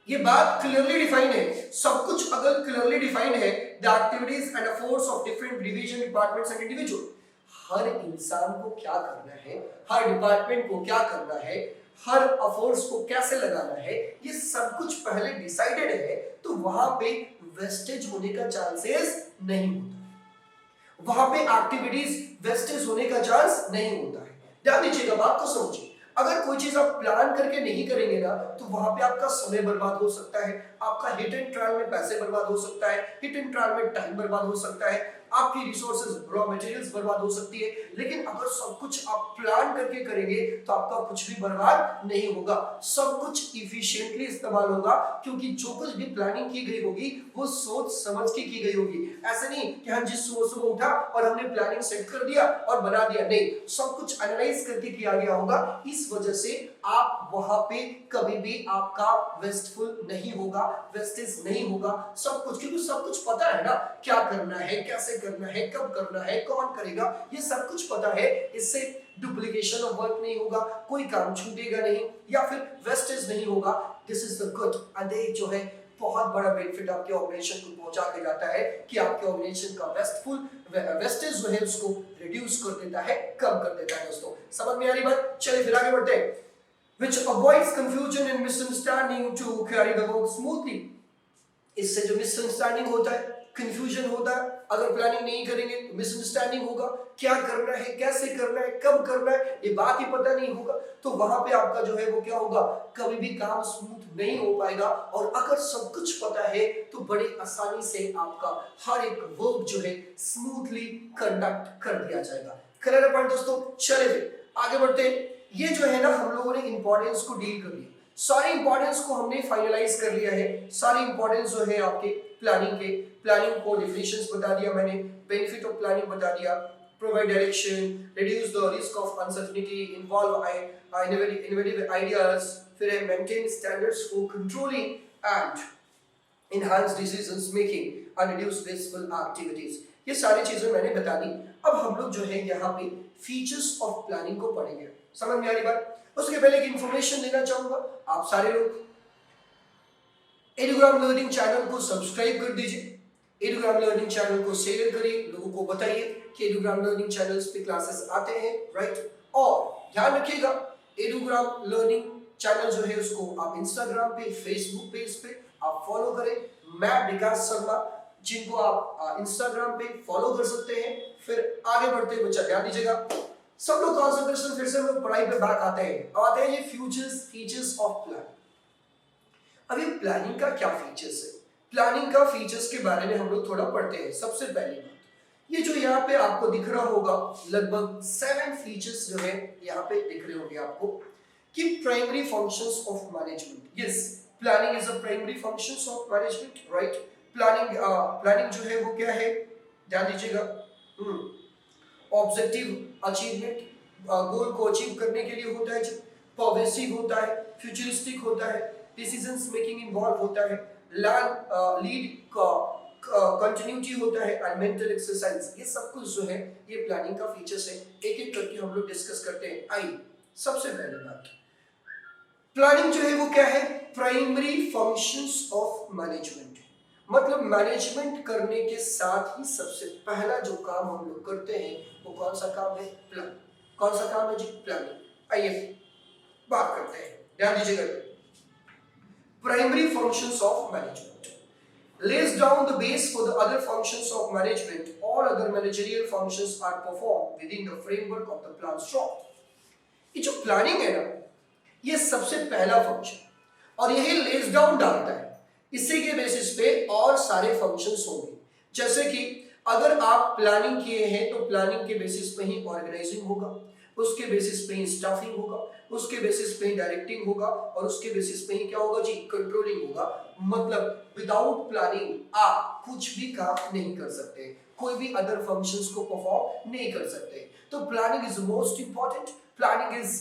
ये बात क्लियरली डिफाइंड है, सब कुछ अगर क्लियरली डिफाइंड है, the activities and efforts of different division, departments and individual. हर इंसान को क्या करना है, हर डिपार्टमेंट को क्या करना है, हर एफर्ट्स को कैसे लगाना है, ये सब कुछ पहले डिसाइडेड है, तो वहां पे वेस्टेज होने का चांसेस नहीं होता, वहां पे एक्टिविटीज वेस्टेज होने का चांस नहीं होता है। ध्यान दीजिएगा, बात को समझिए। अगर कोई चीज आप प्लान करके नहीं करेंगे ना तो वहां पे आपका समय बर्बाद हो सकता है, आपका हिट एंड ट्रायल में पैसे बर्बाद हो सकता है, हिट एंड ट्रायल में टाइम बर्बाद हो सकता है, आपकी रिसोर्सेज रॉ मटेरियल्स बर्बाद हो सकती है। लेकिन अगर सब कुछ आप प्लान करके करेंगे तो आपका कुछ भी बर्बाद नहीं होगा, सब कुछ इफिशिएंटली इस्तेमाल होगा, क्योंकि जो कुछ भी प्लानिंग की गई होगी वो सोच समझ के की गई होगी। ऐसे नहीं कि हम जिस सुबह सुबह उठा और हमने प्लानिंग सेट कर दिया और बना दिया, नहीं, सब कुछ एनालाइज करके किया गया होगा। इस वजह से आप वहां पे कभी भी आपका वेस्टफुल नहीं होगा, वेस्टेज नहीं होगा, सब कुछ, क्योंकि सब कुछ पता है ना, क्या करना है, कैसे करना है, कब करना है, कौन करेगा, ये सब कुछ पता है। इससे डुप्लीकेशन ऑफ वर्क नहीं होगा, कोई काम छूटेगा नहीं या फिर वेस्टेज नहीं होगा। This is the good and जो है बहुत बड़ा बेनिफिट आपके ऑर्गेनाइजेशन को पहुंचा के जाता है कि आपके ऑर्गेनाइजेशन का वेस्टेज जो है उसको रिड्यूस कर देता है, कम कर देता है। दोस्तों समझ में आ रही बात? चलिए फिर आगे बढ़ते हैं। Which avoids confusion and misunderstanding to carry the work smoothly। इससे जो मिसअंडरस्टैंडिंग होता है, कंफ्यूजन होता है, अगर प्लानिंग नहीं करेंगे तो मिसअंडरस्टैंडिंग होगा, क्या करना है, कैसे करना है, कब करना है, ये बात ही पता नहीं होगा, तो वहां पे आपका जो है वो क्या होगा, कभी भी काम स्मूथ नहीं हो पाएगा। और अगर सब कुछ पता है तो बड़े आसानी से आपका हर एक वर्क जो है स्मूथली कंडक्ट कर दिया जाएगा। क्लियर है पॉइंट दोस्तों? चलिए आगे बढ़ते हैं। ये जो है ना, हम लोगों ने इंपॉर्टेंस को डील कर लिया, सारे इंपॉर्टेंस को हमने फाइनलाइज कर लिया है, सारे इंपॉर्टेंस जो है आपके प्लानिंग के, प्लानिंग को डिफिनेशंस बता दिया मैंने, बेनिफिट ऑफ प्लानिंग बता दिया, provide direction, reduce the risk of uncertainty, involve innovative ideas, फिर है maintain standards for controlling and enhance decisions making and reduce wasteful activities। ये सारी चीजें मैंने बता दी। अब हम लोग जो है यहाँ पे फीचर्स ऑफ प्लानिंग को पढ़ेंगे। समझ में आ रही बात? उसके पहले एक इंफॉर्मेशन देना चाहूंगा, आप सारे लोग एडुग्राम लर्निंग चैनल को सब्सक्राइब कर दीजिए, एडुग्राम लर्निंग चैनल को शेयर करिए, लोगों को बताइए कि एडुग्राम लर्निंग चैनल्स पे क्लासेस आते हैं, राइट। और ध्यान रखिएगा, एडुग्राम लर्निंग चैनल जो है उसको आप इंस्टाग्राम पे, फेसबुक पेज पे आप फॉलो करें। मैं विकास शर्मा, जिनको आप इंस्टाग्राम पे फॉलो कर सकते हैं। फिर आगे बढ़ते हुए बच्चा ध्यान दीजिएगा, सब लोग कॉन्सेंट्रेशन, फिर से हम लोग पढ़ाई पे बैक आते हैं। अब आते हैं ये फीचर्स ऑफ प्लान। अब ये प्लानिंग का क्या फीचर्स है, प्लानिंग का फीचर्स के बारे में हम लोग थोड़ा पढ़ते हैं। सबसे पहली बात, ये जो यहाँ पे आपको दिख रहा होगा, लगभग 7 फीचर्स जो है यहाँ पे दिख रहे होंगे आपको, कि primary functions of management. Yes, planning is a primary functions of management, right. Planning जो है वो क्या है, ध्यान दीजिएगा, ऑब्जेक्टिव अचीवमेंट, गोल को अचीव करने के लिए होता है, परवेसिव होता है, फ्यूचरिस्टिक होता है, डिसीजंस मेकिंग इन्वॉल्व होता है, लीड कंटिन्यूटी होता है, एंड मेंटल एक्सरसाइज। ये सब कुछ जो है ये प्लानिंग का फीचर्स है। एक एक करके हम लोग डिस्कस करते हैं। आई सबसे पहले बात, प्लानिंग जो है वो क्या है, प्राइमरी फंक्शंस ऑफ मैनेजमेंट। मतलब मैनेजमेंट करने के साथ ही सबसे पहला जो काम हम लोग करते हैं वो कौन सा काम है, प्लान। कौन सा काम है जी, प्लानिंग। आइए बात करते हैं, ध्यान दीजिएगा। Primary functions of management lays down the base for the other functions of management. All other managerial functions are performed within the framework of the plan structure। ये जो प्लानिंग है ना, ये सबसे पहला फंक्शन और यही लेस डाउन डालता है, इसी के बेसिस पे और सारे फंक्शंस होंगे। जैसे कि अगर आप प्लानिंग किए हैं तो प्लानिंग के बेसिस पे ही ऑर्गेनाइजिंग होगा, उसके बेसिस पे ही स्टाफिंग होगा, उसके बेसिस पे ही डायरेक्टिंग होगा और उसके बेसिस पे ही क्या होगा जी, कंट्रोलिंग होगा। मतलब विदाउट प्लानिंग आप कुछ भी काम नहीं कर सकते, कोई भी अदर फंक्शंस को परफॉर्म नहीं कर सकते। तो planning is most important. Planning is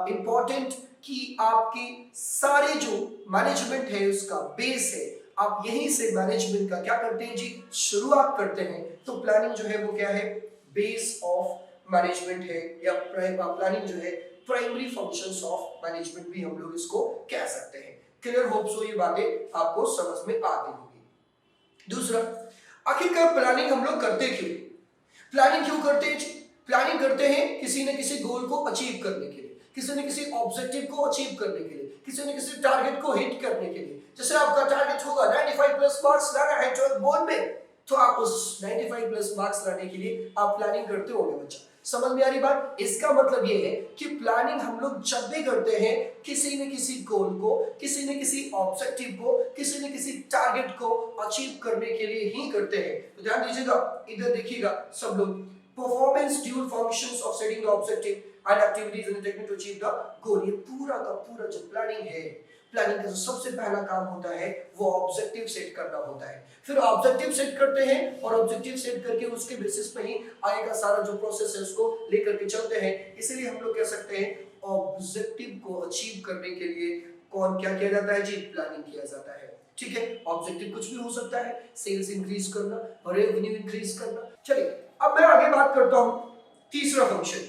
important कि आपके सारे जो मैनेजमेंट है उसका बेस है, आप यहीं से मैनेजमेंट का क्या करते हैं जी, शुरुआत करते हैं। तो प्लानिंग जो है वो क्या है, बेस ऑफ मैनेजमेंट है, या प्लानिंग जो है प्राइमरी फंक्शंस ऑफ मैनेजमेंट भी हम लोग इसको कह सकते हैं। क्लियर? होप सो ये बातें आपको समझ में आ गई होगी। दूसरा, आखिरकार प्लानिंग हम लोग करते क्यों, प्लानिंग क्यों करते हैं? प्लानिंग करते हैं किसी न किसी गोल को अचीव करने के लिए, किसी न किसी ऑब्जेक्टिव को अचीव करने के लिए, किसी न किसी टारगेट को हिट करने के लिए। जैसे आपका टारगेट होगा 95 प्लस मार्क्स लाना है 12th बोर्ड में, तो आप उस 95 प्लस मार्क्स लाने के लिए आप प्लानिंग करते होंगे बच्चा। समझ में आ रही बात? इसका मतलब ये है कि प्लानिंग हम लोग जब भी करते हैं किसी न किसी गोल को, किसी न किसी ऑब्जेक्टिव को, किसी न किसी टारगेट को अचीव करने के लिए ही करते हैं। तो ध्यान दीजिएगा, इधर देखिएगा सब लोग, performance dual functions of setting the objective and activities in the technique to achieve the goal. ये पूरा का पूरा जो प्लानिंग है, प्लानिंग का जो सबसे पहला काम होता है वो ऑब्जेक्टिव सेट करना होता है। फिर ऑब्जेक्टिव सेट करते हैं और ऑब्जेक्टिव सेट करके उसके बेसिस पे ही आगे का सारा जो प्रोसेस है उसको लेकर के चलते हैं। इसीलिए हम लोग कह सकते हैं ऑब्जेक्टिव को अचीव करने के लिए कौन क्या किया जाता है जी? प्लानिंग किया जाता है। ठीक है, ऑब्जेक्टिव कुछ भी हो सकता है, सेल्स इंक्रीज करना, रेवेन्यू इंक्रीज करना। चलिए अब मैं आगे बात करता हूं तीसरा function.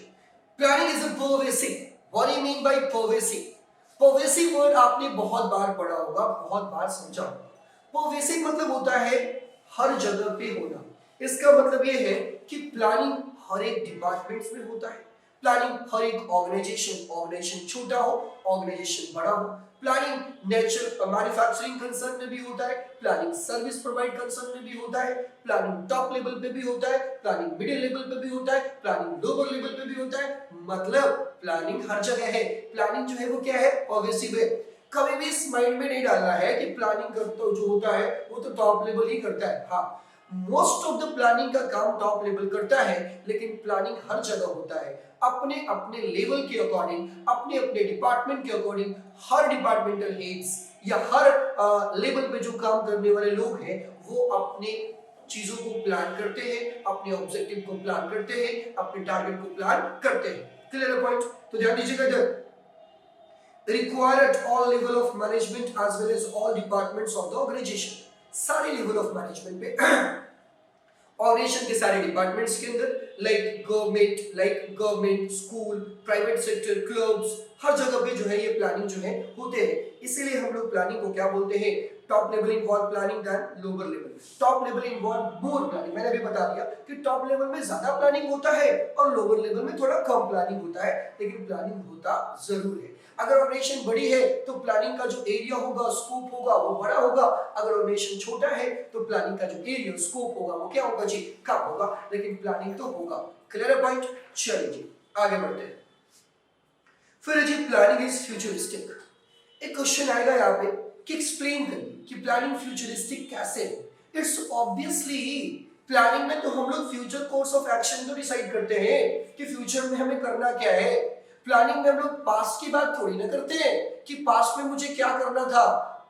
Planning is a pervasive. What do you mean by pervasive? Pervasive word आपने बहुत बार पढ़ा होगा, बहुत बार समझा होगा। परवेसिव मतलब होता है हर जगह पे होना। इसका मतलब ये है कि प्लानिंग हर एक डिपार्टमेंट्स में होता है, प्लानिंग हर एक ऑर्गेनाइजेशन छोटा हो, ऑर्गेनाइजेशन बड़ा हो, प्लानिंग नेचुरल मैन्युफैक्चरिंग कंसर्न में भी होता है, प्लानिंग सर्विस प्रोवाइड कंसर्न में भी होता है, प्लानिंग टॉप लेवल पे भी होता है, प्लानिंग मिडिल लेवल पे भी होता है, प्लानिंग लोअर लेवल पे भी होता है। मतलब प्लानिंग हर जगह है। प्लानिंग जो है वो क्या है? परवेसिव है। कभी भी इस माइंड में नहीं डालना है कि प्लानिंग करता जो होता है वो तो टॉप लेवल ही करता है। हाँ, मोस्ट ऑफ द प्लानिंग का काम टॉप लेवल करता है, लेकिन प्लानिंग हर जगह होता है। अपने अपने लेवल के अकॉर्डिंग, अपने अपने डिपार्टमेंट के अकॉर्डिंग, हर डिपार्टमेंटल हेड्स या हर लेवल पे जो काम करने वाले लोग हैं वो अपने चीजों को प्लान करते हैं, अपने ऑब्जेक्टिव को प्लान करते हैं, अपने टारगेट को प्लान करते हैं। Clear point? तो ध्यान दीजिएगा इधर, require at all level of management as well as all departments of the organization। सारे लेवल ऑफ मैनेजमेंट पे ऑर्गेनाइजेशन के सारे डिपार्टमेंट्स के अंदर, like government, school, private sector, clubs, हर जगह पे जो है ये प्लानिंग जो है होते हैं। इसीलिए हम लोग प्लानिंग को क्या बोलते हैं? Top level involve planning then lower level. Top level involve more planning. मैंने अभी बता दिया कि टॉप लेवल में ज्यादा प्लानिंग होता है और लोअर लेवल में थोड़ा कम प्लानिंग होता है, लेकिन प्लानिंग होता जरूर है। अगर ऑर्गेनाइजेशन बड़ी है तो प्लानिंग का जो एरिया होगा, स्कोप होगा वो बड़ा होगा। अगर ऑर्गेनाइजेशन छोटा है तो प्लानिंग का जो एरिया, स्कोप होगा वो क्या होगा जी? कम होगा, लेकिन प्लानिंग तो होगा। Clear point? चलिए जी आगे बढ़ते हैं। फिर जी प्लानिंग इज फ्यूचरिस्टिक। एक क्वेश्चन आएगा यहाँ पे कि एक्सप्लेन करिए कि प्लानिंग फ्यूचरिस्टिक कैसे है। इट्स ऑब्वियसली प्लानिंग में तो हम लोग फ्यूचर कोर्स ऑफ एक्शन तो डिसाइड करते हैं कि फ्यूचर में हमें करना क्या है। प्लानिंग में हम लोग पास्ट की बात थोड़ी ना करते हैं कि पास्ट में मुझे क्या करना था,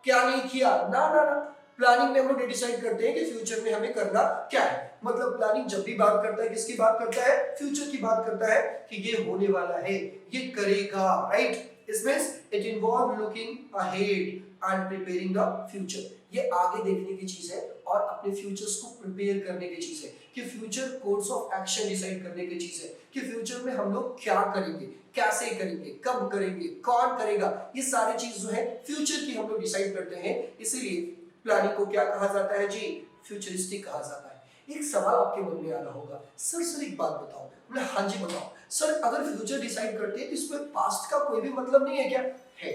क्या नहीं किया। ना ना ना, प्लानिंग में हम लोग डिसाइड करते हैं कि फ्यूचर में हमें करना क्या है। मतलब प्लानिंग जब भी बात करता है किसकी बात करता है? फ्यूचर की बात करता है कि ये होने वाला है, ये करेगा, राइट? इसमें it involve looking ahead and preparing the future. ये आगे देखने की चीज है और अपने फ्यूचर्स को प्रिपेयर करने की चीज है, कि future course of action decide करने की चीज है कि फ्यूचर में हम लोग क्या करेंगे, कैसे करेंगे, कब करेंगे, कौन करेगा। ये सारी चीज जो है फ्यूचर की हम लोग डिसाइड करते हैं। इसीलिए प्लानिंग को क्या कहा जाता है जी? फ्यूचरिस्टिक कहा जाता है। एक सवाल आपके मन में आ रहा होगा, सर एक बात बताओ। बोले हाँ जी बताओ। सर अगर फ्यूचर डिसाइड करते हैं तो इसमें पास्ट का कोई भी मतलब नहीं है क्या? है।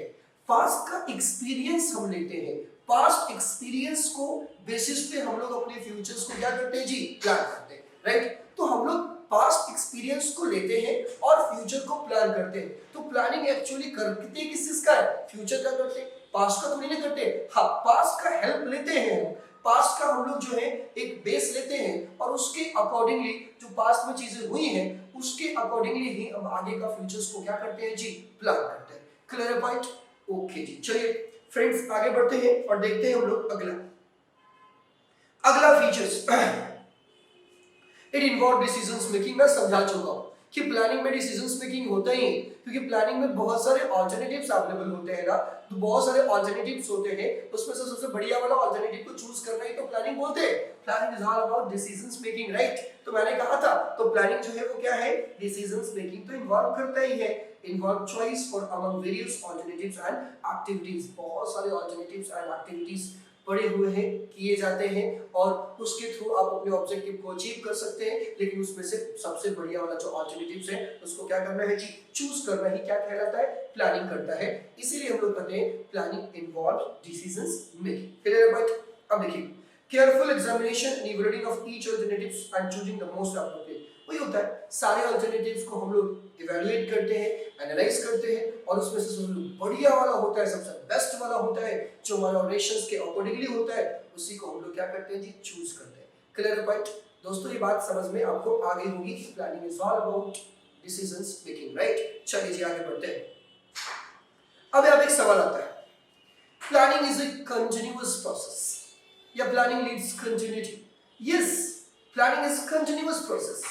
पास्ट का एक्सपीरियंस हम लेते हैं, पास्ट एक्सपीरियंस को बेसिस पे हम लोग अपने फ्यूचर्स को क्या करते हैं जी? प्लान करते हैं, राइट? तो हम लोग पास्ट एक्सपीरियंस को लेते हैं और फ्यूचर को प्लान करते हैं। तो प्लानिंग एक्चुअली करते किस चीज का है? फ्यूचर का करते हैं, पास्ट का थोड़ी नहीं करते। हाँ, पास्ट का हेल्प लेते हैं, पास्ट का हम लोग जो है एक बेस लेते हैं और उसके अकॉर्डिंगली जो पास्ट में चीजें हुई हैं उसके अकॉर्डिंगली ही हम आगे का फ्यूचर्स को क्या करते हैं जी? प्लान करते हैं। Clear point? ओके जी, चलिए फ्रेंड्स आगे बढ़ते हैं और देखते हैं हम लोग अगला features. It involve decisions making. मैं समझा चुका हूं कि प्लानिंग में डिसीजंस मेकिंग होता ही है, क्योंकि प्लानिंग में बहुत सारे ऑल्टरनेटिव्स अवेलेबल होते हैं ना, तो बहुत सारे ऑल्टरनेटिव्स होते हैं, उसमें से सबसे बढ़िया वाला ऑल्टरनेटिव को चूज करना ही तो प्लानिंग बोलते हैं। Planning is all about decisions making, right? तो मैंने कहा था तो प्लानिंग जो है वो क्या है? डिसीजंस मेकिंग तो इन्वॉल्व करता ही है। Involve choice for among various alternatives and activities. बहुत सारे ऑल्टरनेटिव्स एंड एक्टिविटीज पड़े हुए हैं, किए जाते हैं और उसके थ्रू आप अपने ऑब्जेक्टिव को अचीव कर सकते हैं। लेकिन उसमें से सबसे बढ़िया वाला जो ऑल्टरनेटिव्स है उसको क्या करना है जी? चूज करना ही क्या कहलाता है? प्लानिंग करता है। इसीलिए हम लोग कहते हैं planning involve decisions making. Clear बात? अब देखिए, careful examination and evaluating of each alternatives and choosing the most appropriate. वही होता है, सारे अल्टरनेटिव्स को हम लोग इवैल्यूएट करते हैं, एनालाइज करते हैं और उसमें से सबसे बढ़िया वाला होता है, सबसे बेस्ट वाला होता है, जो हमारे ऑपरेशंस के अकॉर्डिंगली होता है, उसी को हम लोग क्या करते हैं जी, चूज करते हैं। क्लियर पॉइंट दोस्तों, ये बात समझ में आपको आ गई होगी कि planning is all about decisions making, right. चलिए जी आगे बढ़ते हैं। अब यहाँ पे एक सवाल आता है, planning is a continuous process या planning leads continuity? Yes, planning is continuous process.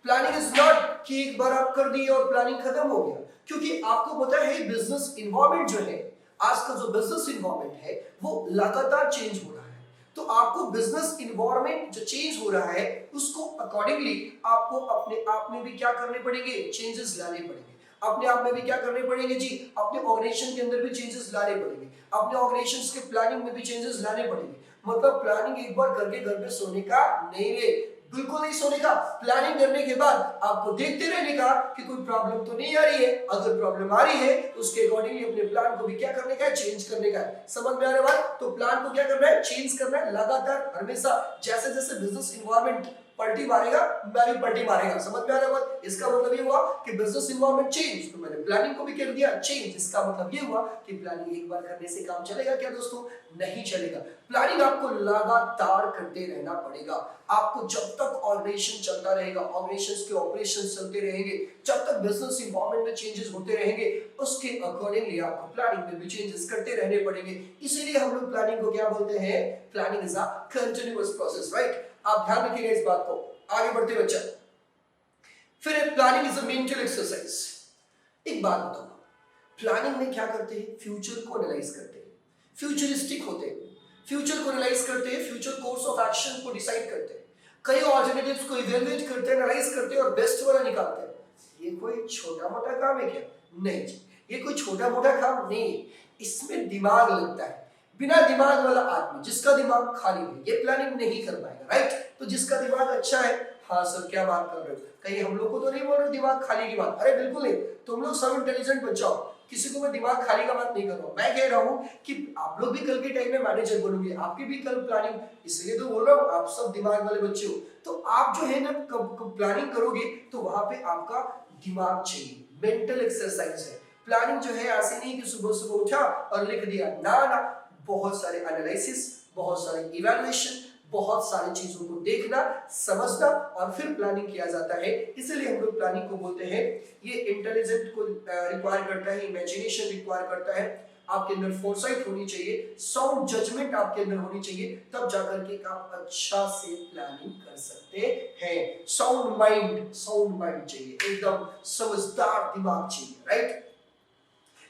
Planning is not कि एक बार आप कर दिए और प्लानिंग खत्म हो गया, क्योंकि आपको पता है बिजनेस इन्वायरमेंट जो है, आज का जो बिजनेस इन्वायरमेंट है वो लगातार चेंज हो रहा है। तो आपको बिजनेस इन्वायरमेंट जो चेंज हो रहा है उसको अकॉर्डिंगली आपको अपने आप में भी क्या करने पड़ेंगे, चेंजेस लाने पड़ेंगे। अपने आप में भी क्या करने पड़ेंगे जी, अपने ऑर्गेनाइजेशन के अंदर भी चेंजेस लाने पड़ेंगे, अपने ऑर्गेनाइजेशन के प्लानिंग में भी चेंजेस लाने पड़ेंगे। मतलब प्लानिंग एक बार करके घर पे सोने का नहीं है, बिल्कुल नहीं सोने का। प्लानिंग करने के बाद आपको देखते रहने का कि कोई प्रॉब्लम तो नहीं आ रही है, अगर प्रॉब्लम आ रही है तो उसके अकॉर्डिंगली अपने प्लान को भी क्या करने का है, चेंज करने का है। समझ में आ रहा है बात? तो प्लान को क्या करना है, चेंज करना है लगातार, हमेशा। जैसे जैसे बिजनेस इन्वायरमेंट पलटी मारेगा, मैं भी पलटी मारेगा। समझ में आ रहा है बात? इसका मतलब ये हुआ कि बिजनेस इन्वायरमेंट चेंज, तो मैंने प्लानिंग को भी कर दिया चेंज। इसका मतलब ये हुआ कि प्लानिंग एक बार करने से काम चलेगा क्या दोस्तों? नहीं चलेगा। प्लानिंग आपको लगातार करते रहना पड़ेगा। आपको जब तक ऑर्गेनाइजेशन चलता रहेगा, ऑर्गेनाइजेशन के ऑपरेशन चलते रहेंगे, जब तक बिजनेस इन्वायरमेंट में चेंजेस होते रहेंगे, उसके अकॉर्डिंगली आपको प्लानिंग में भी चेंजेस करते रहने पड़ेंगे। इसीलिए हम लोग प्लानिंग को क्या बोलते हैं, planning is a continuous process, right. आप ध्यान रखिएगा इस बात को। आगे बढ़ते बच्चा, फिर planning is a mental exercise. एक बात बताओ, प्लानिंग में क्या करते हैं, फ्यूचर को एनालाइज करते हैं, फ्यूचरिस्टिक होते हैं, फ्यूचर को एनालाइज करते हैं, फ्यूचर कोर्स ऑफ एक्शन को डिसाइड करते हैं, कई ऑल्टरनेटिव्स को इवैल्यूएट करते हैं, एनालाइज करते हैं और बेस्ट वाला निकालते हैं। ये कोई छोटा मोटा काम है क्या? नहीं जी, ये कोई छोटा मोटा काम नहीं है। इसमें दिमाग लगता है। बिना दिमाग वाला आदमी, जिसका दिमाग खाली है, ये प्लानिंग नहीं कर पाएगा, राइट। तो जिसका दिमाग अच्छा है, हाँ सर क्या बात कर रहे हो, कहीं हम लोग को तो नहीं बोल रहे दिमाग खाली की बात? अरे बिल्कुल नहीं, तुम लोग सब इंटेलिजेंट बच्चा हो, किसी को मैं दिमाग खाली का बात नहीं कर रहा हूँ। मैं कह रहा हूँ कि आप लोग भी कल के टाइम में मैनेजर बनोगे, आपकी भी कल प्लानिंग, इसलिए तो बोल रहा हूँ आप सब दिमाग वाले बच्चे हो। तो आप जो है ना प्लानिंग करोगे तो वहां पे आपका दिमाग चाहिए, मेंटल एक्सरसाइज है। प्लानिंग जो है ऐसे नहीं कि सुबह सुबह उठा और लिख दिया, ना ना, बहुत सारे एनालिसिस, बहुत सारे इवैल्यूएशन, बहुत सारी चीजों को देखना, समझना और फिर प्लानिंग किया जाता है। इसलिए हम लोग प्लानिंग को बोलते हैं। ये इंटेलिजेंट को रिक्वायर करता है, इमेजिनेशन रिक्वायर करता है, आपके अंदर फोरसाइट होनी चाहिए, साउंड जजमेंट आपके अंदर होनी चाहिए, तब जाकर के आप अच्छा से प्लानिंग कर सकते हैं। साउंड माइंड चाहिए, एकदम समझदार दिमाग चाहिए, right.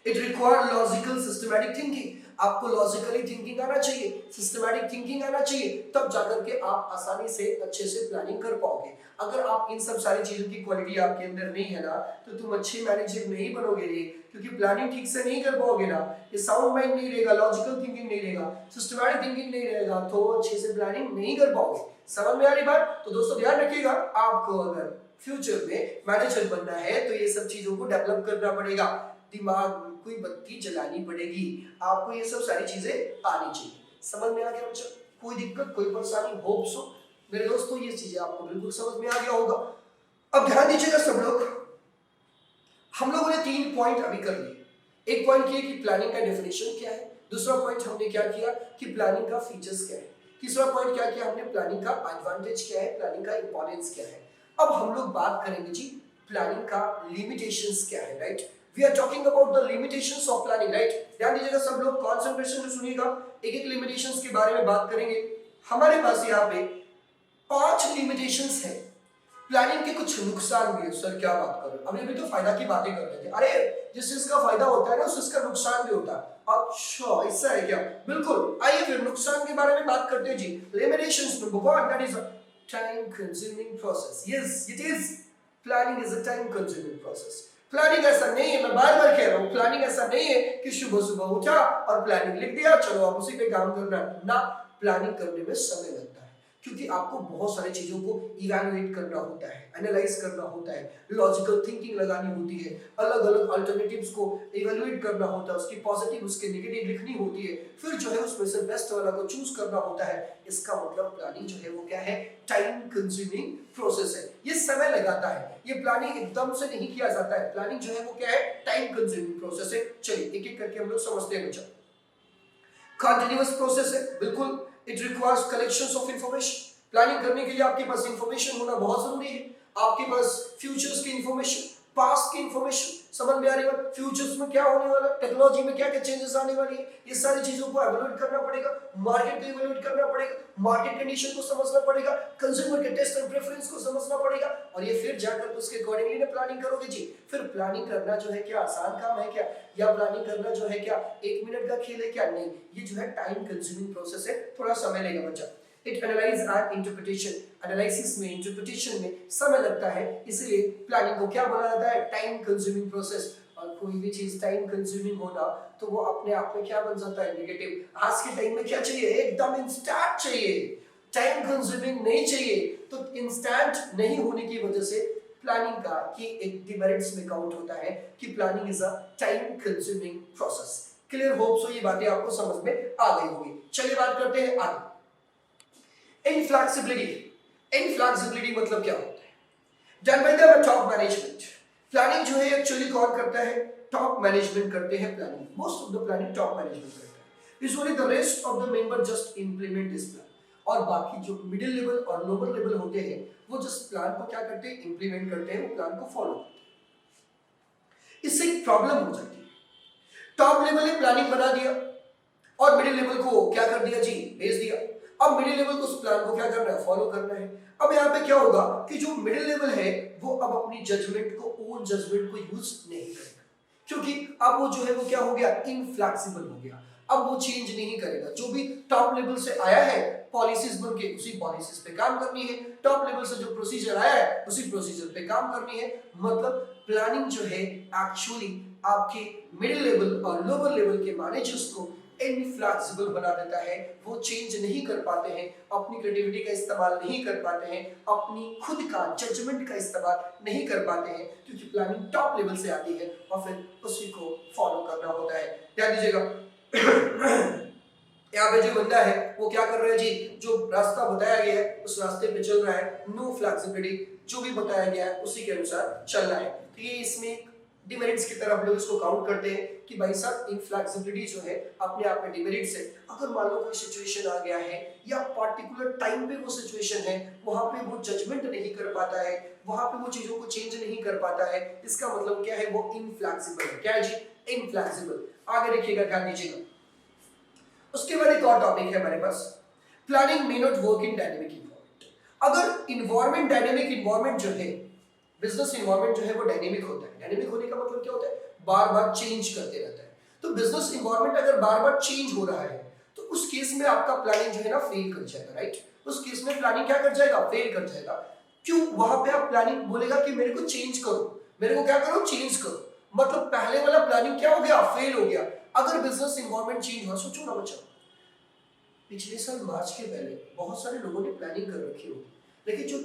It require logical systematic thinking, आपको लॉजिकली थिंकिंग आना चाहिए, सिस्टमैटिक थिंकिंग आना चाहिए, तब जाकर के आप आसानी से अच्छे से प्लानिंग कर पाओगे। अगर आप इन सब सारी चीजों की क्वालिटी आपके अंदर नहीं है ना, तो तुम अच्छे मैनेजर नहीं बनोगे रे, क्योंकि प्लानिंग ठीक से नहीं कर पाओगे ना। ये साउंड माइंड नहीं रहेगा, लॉजिकल थिंकिंग नहीं रहेगा, सिस्टमैटिक थिंकिंग नहीं रहेगा, तो अच्छे से प्लानिंग नहीं कर पाओगे। समझ में आ रही बात? तो दोस्तों ध्यान रखिएगा, आपको अगर फ्यूचर में मैनेजर बनना है तो ये सब चीजों को डेवलप करना पड़ेगा, दिमाग में कोई बत्ती जलानी पड़ेगी, आपको ये सब सारी चीजें आनी चाहिए। समझ में आ गया बच्चा? कोई दिक्कत, कोई परेशानी? होप सो मेरे दोस्तों ये चीजें आपको बिल्कुल समझ में आ गया होगा। अब ध्यान दीजिएगा सब लोग, हम लोगों ने 3 पॉइंट अभी कर लिए। एक पॉइंट किया कि प्लानिंग का डेफिनेशन क्या है, दूसरा पॉइंट हमने क्या किया कि प्लानिंग का फीचर्स क्या है, तीसरा पॉइंट क्या किया हमने, प्लानिंग का एडवांटेज क्या है, प्लानिंग का इंपॉर्टेंस क्या है। अब हम लोग बात करेंगे जी प्लानिंग का लिमिटेशंस क्या है, right. We are talking about the limitations of planning, right? ध्यान दीजिएगा सब लोग, कंसंट्रेशन से सुनिएगा, एक एक लिमिटेशंस के बारे में बात करेंगे। हमारे पास यहाँ पे 5 लिमिटेशंस है। प्लानिंग के कुछ नुकसान भी है। सर क्या बात कर रहे हो, अभी भी तो फायदा की बातें कर रहे थे। अरे जिस चीज का फायदा होता है ना, उस चीज का नुकसान भी होता है। अच्छा ऐसा है क्या? बिल्कुल, आइए फिर नुकसान के बारे में बात करते हैं जी। Limitations number 1, that is time consuming process. Yes it is, planning is a time consuming process. Planning ऐसा नहीं है, मैं बार बार कह रहा हूँ, प्लानिंग ऐसा नहीं है कि सुबह सुबह उठा और प्लानिंग लिख दिया, चलो आप उसी पे काम करना ना। प्लानिंग करने में समय लगता है, क्योंकि आपको बहुत सारी चीजों को इवैल्यूएट करना होता है, एनालाइज करना होता है, लॉजिकल थिंकिंग लगानी होती है, अलग अलग अल्टरनेटिव्स को इवैल्यूएट करना होता है, उसकी पॉजिटिव उसके नेगेटिव लिखनी होती है, फिर जो है उसमें से बेस्ट वाला को चूज करना होता है। इसका मतलब प्लानिंग जो है वो क्या है, टाइम कंज्यूमिंग प्रोसेस है, ये समय लगाता है, ये प्लानिंग एकदम से नहीं किया जाता है, प्लानिंग जो है वो क्या है, टाइम कंज्यूमिंग प्रोसेस है। चलिए एक एक करके हम लोग समझते हैं बच्चा। कंटिन्यूअस प्रोसेस है, बिल्कुल, it requires collections of information. Planning करने के लिए आपके पास इंफॉर्मेशन होना बहुत जरूरी है, आपके पास फ्यूचर्स की इंफॉर्मेशन, पास्ट की इंफॉर्मेशन, समझ में आ रही है, फ्यूचर्स में क्या होने वाला, टेक्नोलॉजी में क्या क्या चेंजेस आने वाली है, ये सारी चीजों को एवेल्यूएट करना पड़ेगा, मार्केट को एवेल्यूएट करना पड़ेगा, मार्केट कंडीशन को समझना पड़ेगा, कंज्यूमर के टेस्ट एंड प्रेफरेंस को समझना पड़ेगा, और ये फिर जाकर उसके अकॉर्डिंगली ना प्लानिंग करोगे जी। फिर प्लानिंग करना जो है क्या आसान काम है क्या, या प्लानिंग करना जो है क्या 1 मिनट का खेल है क्या, नहीं, ये जो है टाइम कंज्यूमिंग प्रोसेस है, थोड़ा समय लेगा बच्चा। It analyse and interpretation, analysis में, इंटरप्रिटेशन में समय लगता है, इसलिए प्लानिंग को क्या बोला जाता है, टाइम कंज्यूमिंग प्रोसेस। और कोई भी चीज टाइम कंज्यूमिंग होना तो वो अपने आप में क्या बन जाता है, नेगेटिव। आज के टाइम में क्या चाहिए, एकदम इंस्टेंट चाहिए, टाइम कंज्यूमिंग नहीं चाहिए, तो इंस्टेंट नहीं होने की वजह से प्लानिंग का कि एक डिमेरिट्स में काउंट होता है कि planning is a time consuming process. Clear, hope so ये बातें आपको समझ में आ गई होगी। चलिए बात करते हैं आगे। इनफ्लेक्सिबिलिटी, इनफ्लेक्सिबिलिटी मतलब क्या होता है, done by the top management. Planning जो है एक्चुअली कौन करता है, टॉप मैनेजमेंट करते हैं planning, most of the planning top management करता है, usually the rest of the member just implement this plan. और बाकी जो मिडिल लेवल और लोअर लेवल होते हैं वो जस्ट प्लान को क्या करते हैं, इंप्लीमेंट करते हैं, वो प्लान को फॉलो करते हैं। इससे एक प्रॉब्लम हो जाती है, टॉप लेवल ने प्लानिंग बना दिया और मिडिल लेवल को क्या कर दिया जी, भेज दिया। अब मिडिल लेवल को उस प्लान को क्या करना है, फॉलो करना है। अब यहाँ पे क्या होगा कि जो मिडिल लेवल है वो अब अपनी जजमेंट को, ओन जजमेंट को यूज नहीं करेगा, क्योंकि अब वो जो है वो क्या हो गया, इनफ्लेक्सिबल हो गया, अब वो चेंज नहीं करेगा। जो भी टॉप लेवल से आया है पॉलिसीज बन के, उसी पॉलिसीज पे काम करनी है, टॉप लेवल से जो प्रोसीजर आया है उसी प्रोसीजर पे काम करनी है। मतलब प्लानिंग जो है एक्चुअली आपके मिडिल लेवल और लोअर लेवल के मैनेजर्स को इनफ्लेक्सिबल बना देता है, वो चेंज नहीं कर पाते हैं, अपनी क्रिएटिविटी का इस्तेमाल नहीं कर पाते हैं, अपनी खुद का जजमेंट का इस्तेमाल नहीं कर पाते हैं, क्योंकि प्लानिंग टॉप लेवल से आती है और फिर उसी को फॉलो करना होता है। ध्यान दीजिएगा, यहाँ पे जो बंदा है वो क्या कर रहा है जी, जो रास्ता बताया गया है उस रास्ते पे चल रहा है, नो फ्लेक्सिबिलिटी, जो भी बताया गया है उसी के अनुसार चलना है। तो ये इसमें डिमेरिट्स की तरफ लोग इसको काउंट करते हैं कि भाई साहब इनफ्लेक्सिबिलिटी जो है अपने आप में डिमेरिट्स है। अगर मान लो कोई सिचुएशन आ गया है या पर्टिकुलर टाइम पे वो सिचुएशन है, वहां पे वो जजमेंट नहीं कर पाता है, वहां पे वो चीजों को चेंज नहीं कर पाता है, इसका मतलब क्या है, वो इनफ्लेक्सिबल है। क्या है जी, इनफ्लेक्सिबल। आगे देखिएगा, ध्यान दीजिएगा। उसके बाद एक और टॉपिक है हमारे पास, planning may not work in dynamic environment. अगर इन्वायरमेंट, डायनेमिक इन्वायरमेंट जो है, बिजनेस इन्वायरमेंट जो है वो डायनेमिक होता है। डायनेमिक होने का मतलब क्या होता है, बार बार चेंज करते रहता है। तो बिजनेस इन्वायरमेंट अगर बार बार चेंज हो रहा है तो उस केस में आपका प्लानिंग जो है ना फेल कर जाएगा, राइट। उस केस में प्लानिंग क्या कर जाएगा, फेल कर जाएगा। क्यों, वहां पे आप प्लानिंग बोलेगा कि मेरे को चेंज करो, मेरे को क्या करो, चेंज करो, मतलब पहले वाला प्लानिंग क्या हो गया, फेल हो गया। अगर बिजनेस इन्वायरमेंट चेंज हुआ, सोचो ना बच्चा, पिछले साल मार्च के पहले बहुत सारे लोगों ने प्लानिंग कर रखी होगी, लेकिन जो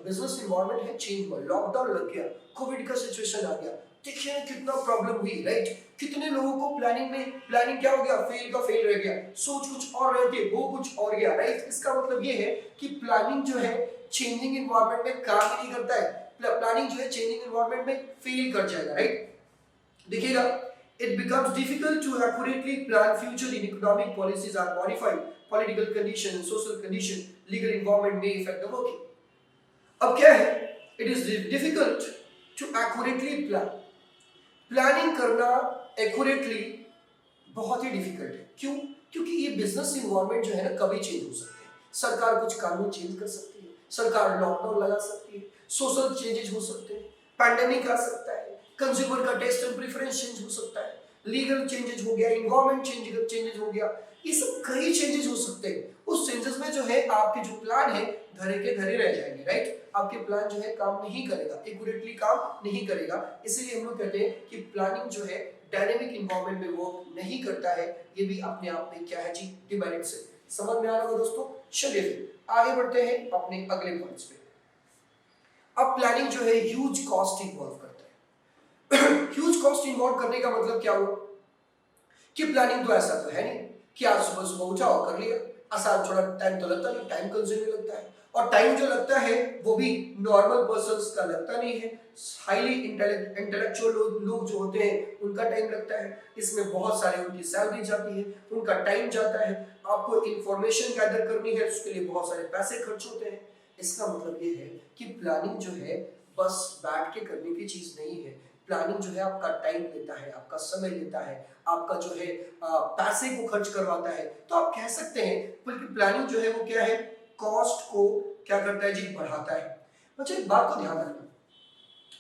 बिजनेस इन्वायरमेंट है चेंज हुआ, लॉकडाउन लग गया, कोविड का सिचुएशन आ गया, देखिए कितना प्रॉब्लम हुई, राइट। कितने लोगों को प्लानिंग क्या हो गया, फेल का फेल रह गया, सोच कुछ और रह गई, वो कुछ और गया, राइट। इसका मतलब ये है कि प्लानिंग जो है चेंजिंग इन्वायरमेंट में काम नहीं करता है, प्लानिंग जो है चेंजिंग इन्वायरमेंट में फेल कर जाएगा, राइट। देखिएगा, it becomes difficult to accurately plan future in economic policies are modified, political condition, social condition, legal environment may affect the working. अब क्या है, it is difficult to accurately plan. Planning करना accurately बहुत ही difficult है। क्यों, क्योंकि ये business environment जो है ना कभी चेंज हो सकते हैं, सरकार कुछ कानून चेंज कर सकती है, सरकार लॉकडाउन लगा सकती है, सोशल चेंजेस हो सकते हैं, पैंडेमिक आ सकता है, कंज्यूमर का टेस्ट एंड प्रेफरेंस चेंज हो सकता है, लीगल चेंजेस हो गया, इन्वायरमेंट चेंजेस हो गया, ये सब कई चेंजेस हो सकते हैं। उस चेंजेस में जो है आपके जो प्लान है धरे के धरे रह जाएंगे, राइट। आपके प्लान जो है काम नहीं करेगा, एक्यूरेटली काम नहीं करेगा। इसीलिए हम लोग कहते हैं कि प्लानिंग जो है डायनेमिक इन्वायरमेंट में वर्क नहीं करता है। ये भी अपने आप में क्या है जी, डिमेरिट्स है। समझ में आ रहा होगा दोस्तों। चलिए फिर आगे बढ़ते हैं अपने अगले पॉइंट्स पे। अब प्लानिंग जो है ह्यूज कॉस्ट इन्वॉल्व करता है। ह्यूज कॉस्ट इन्वॉल्व करने का मतलब क्या हुआ कि प्लानिंग तो ऐसा तो है नहीं कि आज सुबह सुबह उठा और कर लिया। आसान, थोड़ा टाइम तो लगता नहीं, टाइम कंज्यूमिंग लगता है, और टाइम जो लगता है वो भी नॉर्मल पर्सन्स का लगता नहीं है। हाईली इंटेलेक्चुअल लोग जो होते हैं उनका टाइम लगता है, इसमें बहुत सारे उनकी सैलरी जाती है, उनका टाइम जाता है, आपको इंफॉर्मेशन गैदर करनी है, उसके लिए बहुत सारे पैसे खर्च होते हैं। इसका मतलब ये है कि प्लानिंग जो है बस बैठ के करने की चीज नहीं है। प्लानिंग जो है आपका टाइम लेता है, आपका समय लेता है, आपका जो है पैसे को खर्च करवाता है। तो आप कह सकते हैं बल्कि प्लानिंग जो है वो क्या है, कॉस्ट को क्या करता है जी, बढ़ाता है। बच्चों एक बात को ध्यान रखना,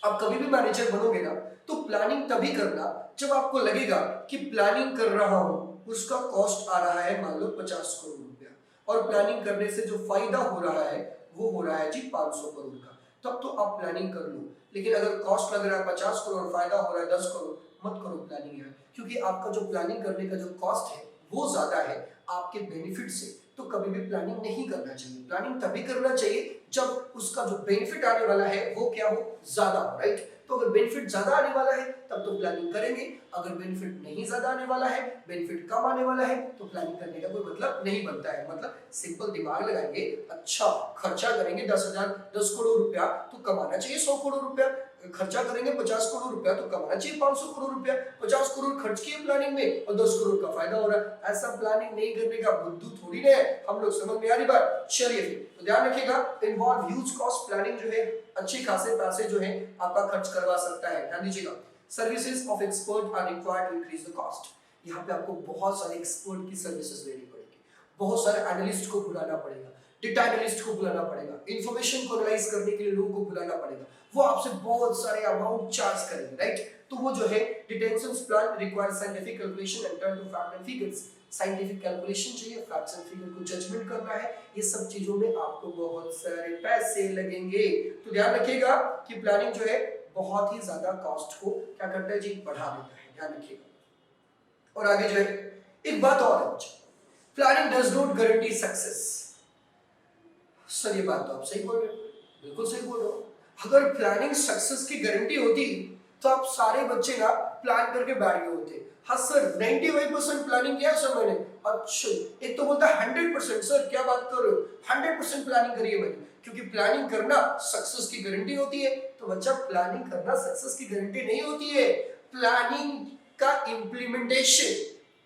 आप कभी भी मैनेजर बनोगे ना तो प्लानिंग तभी करना जब आपको लगेगा कि प्लानिंग कर रहा हूं, उसका कॉस्ट आ रहा है मान लो 50 करोड़ रुपया, और प्लानिंग करने से जो फायदा हो रहा है वो हो रहा है जी 500 करोड़ का, तब तो आप प्लानिंग कर लो। लेकिन अगर कॉस्ट लग रहा है 50 करोड़, फायदा हो रहा है 10 करोड़, मत करो प्लानिंग यार, क्योंकि आपका जो प्लानिंग करने का जो कॉस्ट है वो ज्यादा है आपके बेनिफिट से। तो कभी भी प्लानिंग नहीं करना चाहिए। प्लानिंग तभी करना चाहिए जब उसका जो बेनिफिट आने वाला है वो क्या हो, ज्यादा हो, राइट। तो अगर बेनिफिट ज्यादा आने वाला है तब तो प्लानिंग करेंगे, अगर बेनिफिट नहीं ज्यादा आने वाला है, बेनिफिट कम आने वाला है, तो प्लानिंग करने का कोई मतलब नहीं बनता है। मतलब सिंपल दिमाग लगाएंगे, अच्छा खर्चा करेंगे 10 करोड़ रुपया तो कमाना चाहिए 100 करोड़ रुपया, खर्चा करेंगे 50 करोड़ रुपया तो कमाना चाहिए 500 करोड़ रुपया। 50 करोड़ खर्च किए प्लानिंग में और 10 करोड़ का फायदा हो रहा है, ऐसा प्लानिंग नहीं करने का बुद्धू थोड़ी ना है हम लोग। समझ में आ रही बात। चलिए तो ध्यान रखिएगा, इन्वॉल्व ह्यूज कॉस्ट, प्लानिंग जो है अच्छे खासे पैसे जो है आपका खर्च करवा सकता है। ध्यान दीजिएगा, services of expert are required to increase the cost. यहाँ पे आपको बहुत सारे एक्सपर्ट की सर्विसेज लेनी पड़ेगी, बहुत सारे एनालिस्ट को बुलाना पड़ेगा, डेटा एनालिस्ट को बुलाना पड़ेगा, इंफॉर्मेशन को एनालाइज करने के लिए लोगों को बुलाना पड़ेगा, वो आपसे बहुत सारे अमाउंट चार्ज करेंगे, राइट। तो वो जो है detention plan requires scientific calculation and turn to fact and figures. Scientific calculation चाहिए, फैक्ट्स एंड फिगर को जजमेंट करना है, ये सब चीजों में आपको बहुत सारे पैसे लगेंगे। तो ध्यान रखिएगा कि प्लानिंग जो है बहुत ही ज्यादा कॉस्ट को क्या करता है जी, बढ़ा देता है। ध्यान रखिएगा। और आगे जो है एक बात और है, planning does not guarantee success. Sir ये बात तो आप सही बोल रहे हो, बिल्कुल सही बोल रहे हो। अगर प्लानिंग सक्सेस की गारंटी होती तो आप सारे बच्चे ना प्लान करके बैठ गए होते। हाँ सर 95% प्लानिंग किया सर मैंने। अच्छा, एक तो बोलता है 100%, सर क्या बात कर रहे हो, 100% प्लानिंग करी है मैंने, क्योंकि प्लानिंग करना सक्सेस की गारंटी होती है। तो बच्चा प्लानिंग करना सक्सेस की गारंटी नहीं होती है। प्लानिंग का implementation,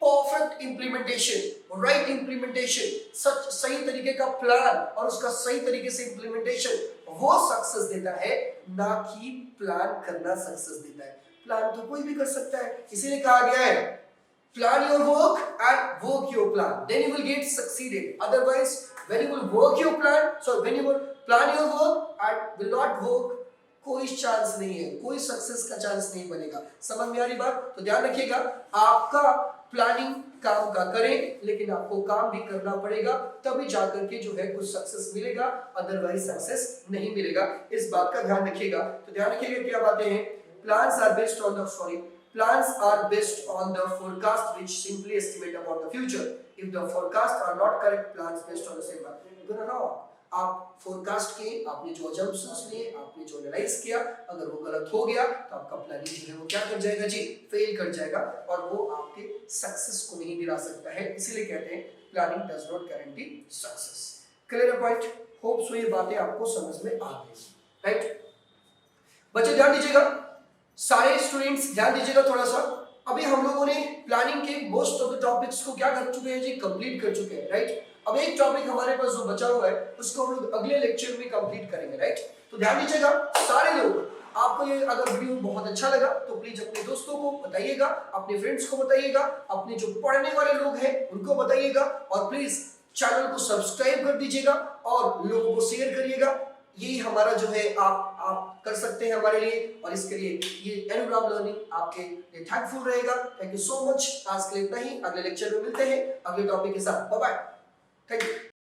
perfect implementation, right implementation, such सही तरीके का प्लान और उसका सही तरीके से इम्प्लीमेंटेशन, वो सक्सेस देता है, ना कि प्लान करना सक्सेस देता है। प्लान तो कोई भी कर सकता है, इसीलिए कहा गया है plan your work and work your plan, then you will get succeeded. Otherwise when you will work your plan, so when you will plan your work and will not work, कोई चांस नहीं है, कोई success का chance नहीं बनेगा। समझ में आ रही बात। तो ध्यान रखिएगा, आपका प्लानिंग काम का करें, लेकिन आपको काम भी करना पड़ेगा, तभी जाकर के जो है कुछ सक्सेस मिलेगा, अदरवाइज सक्सेस नहीं मिलेगा। इस बात का ध्यान रखिएगा। तो ध्यान रखिएगा क्या बातें हैं, plans are based on the plans are based on the forecast which simply estimate about the future. If the forecasts are not correct, plans based on the same one you're gonna know। आप forecast किए, आपने जो assumptions लिए, आपने जो analyse किया, अगर वो गलत हो गया तो आपका प्लानिंग जो है वो क्या कर जाएगा जी, फेल कर जाएगा, और वो आपके सक्सेस को नहीं दिला सकता है। इसीलिए कहते हैं planning does not guarantee success. Clear point. Hope so ये बातें आपको समझ में आ गई, राइट। बच्चे ध्यान दीजिएगा, सारे स्टूडेंट्स ध्यान दीजिएगा थोड़ा सा। अभी हम लोगों ने प्लानिंग के मोस्ट ऑफ द टॉपिक्स को क्या कर चुके हैं जी, कंप्लीट कर चुके हैं, राइट। अब एक टॉपिक हमारे पास जो बचा हुआ है उसको हम लोग अगले लेक्चर में कंप्लीट करेंगे, राइट। तो ध्यान दीजिएगा सारे लोग, आपको ये अगर वीडियो बहुत अच्छा लगा तो प्लीज अपने दोस्तों को बताइएगा, अपने फ्रेंड्स को बताइएगा, अपने जो पढ़ने वाले लोग हैं उनको बताइएगा, और प्लीज चैनल को सब्सक्राइब कर दीजिएगा और लोगों को शेयर करिएगा। यही हमारा जो है आप कर सकते हैं हमारे लिए, और इसके लिए ये एनुग्राम लर्निंग आपके लिए थैंकफुल रहेगा। Thank you so much. आज के लिए इतना ही, अगले लेक्चर में मिलते हैं अगले टॉपिक के साथ। Bye bye, thank you.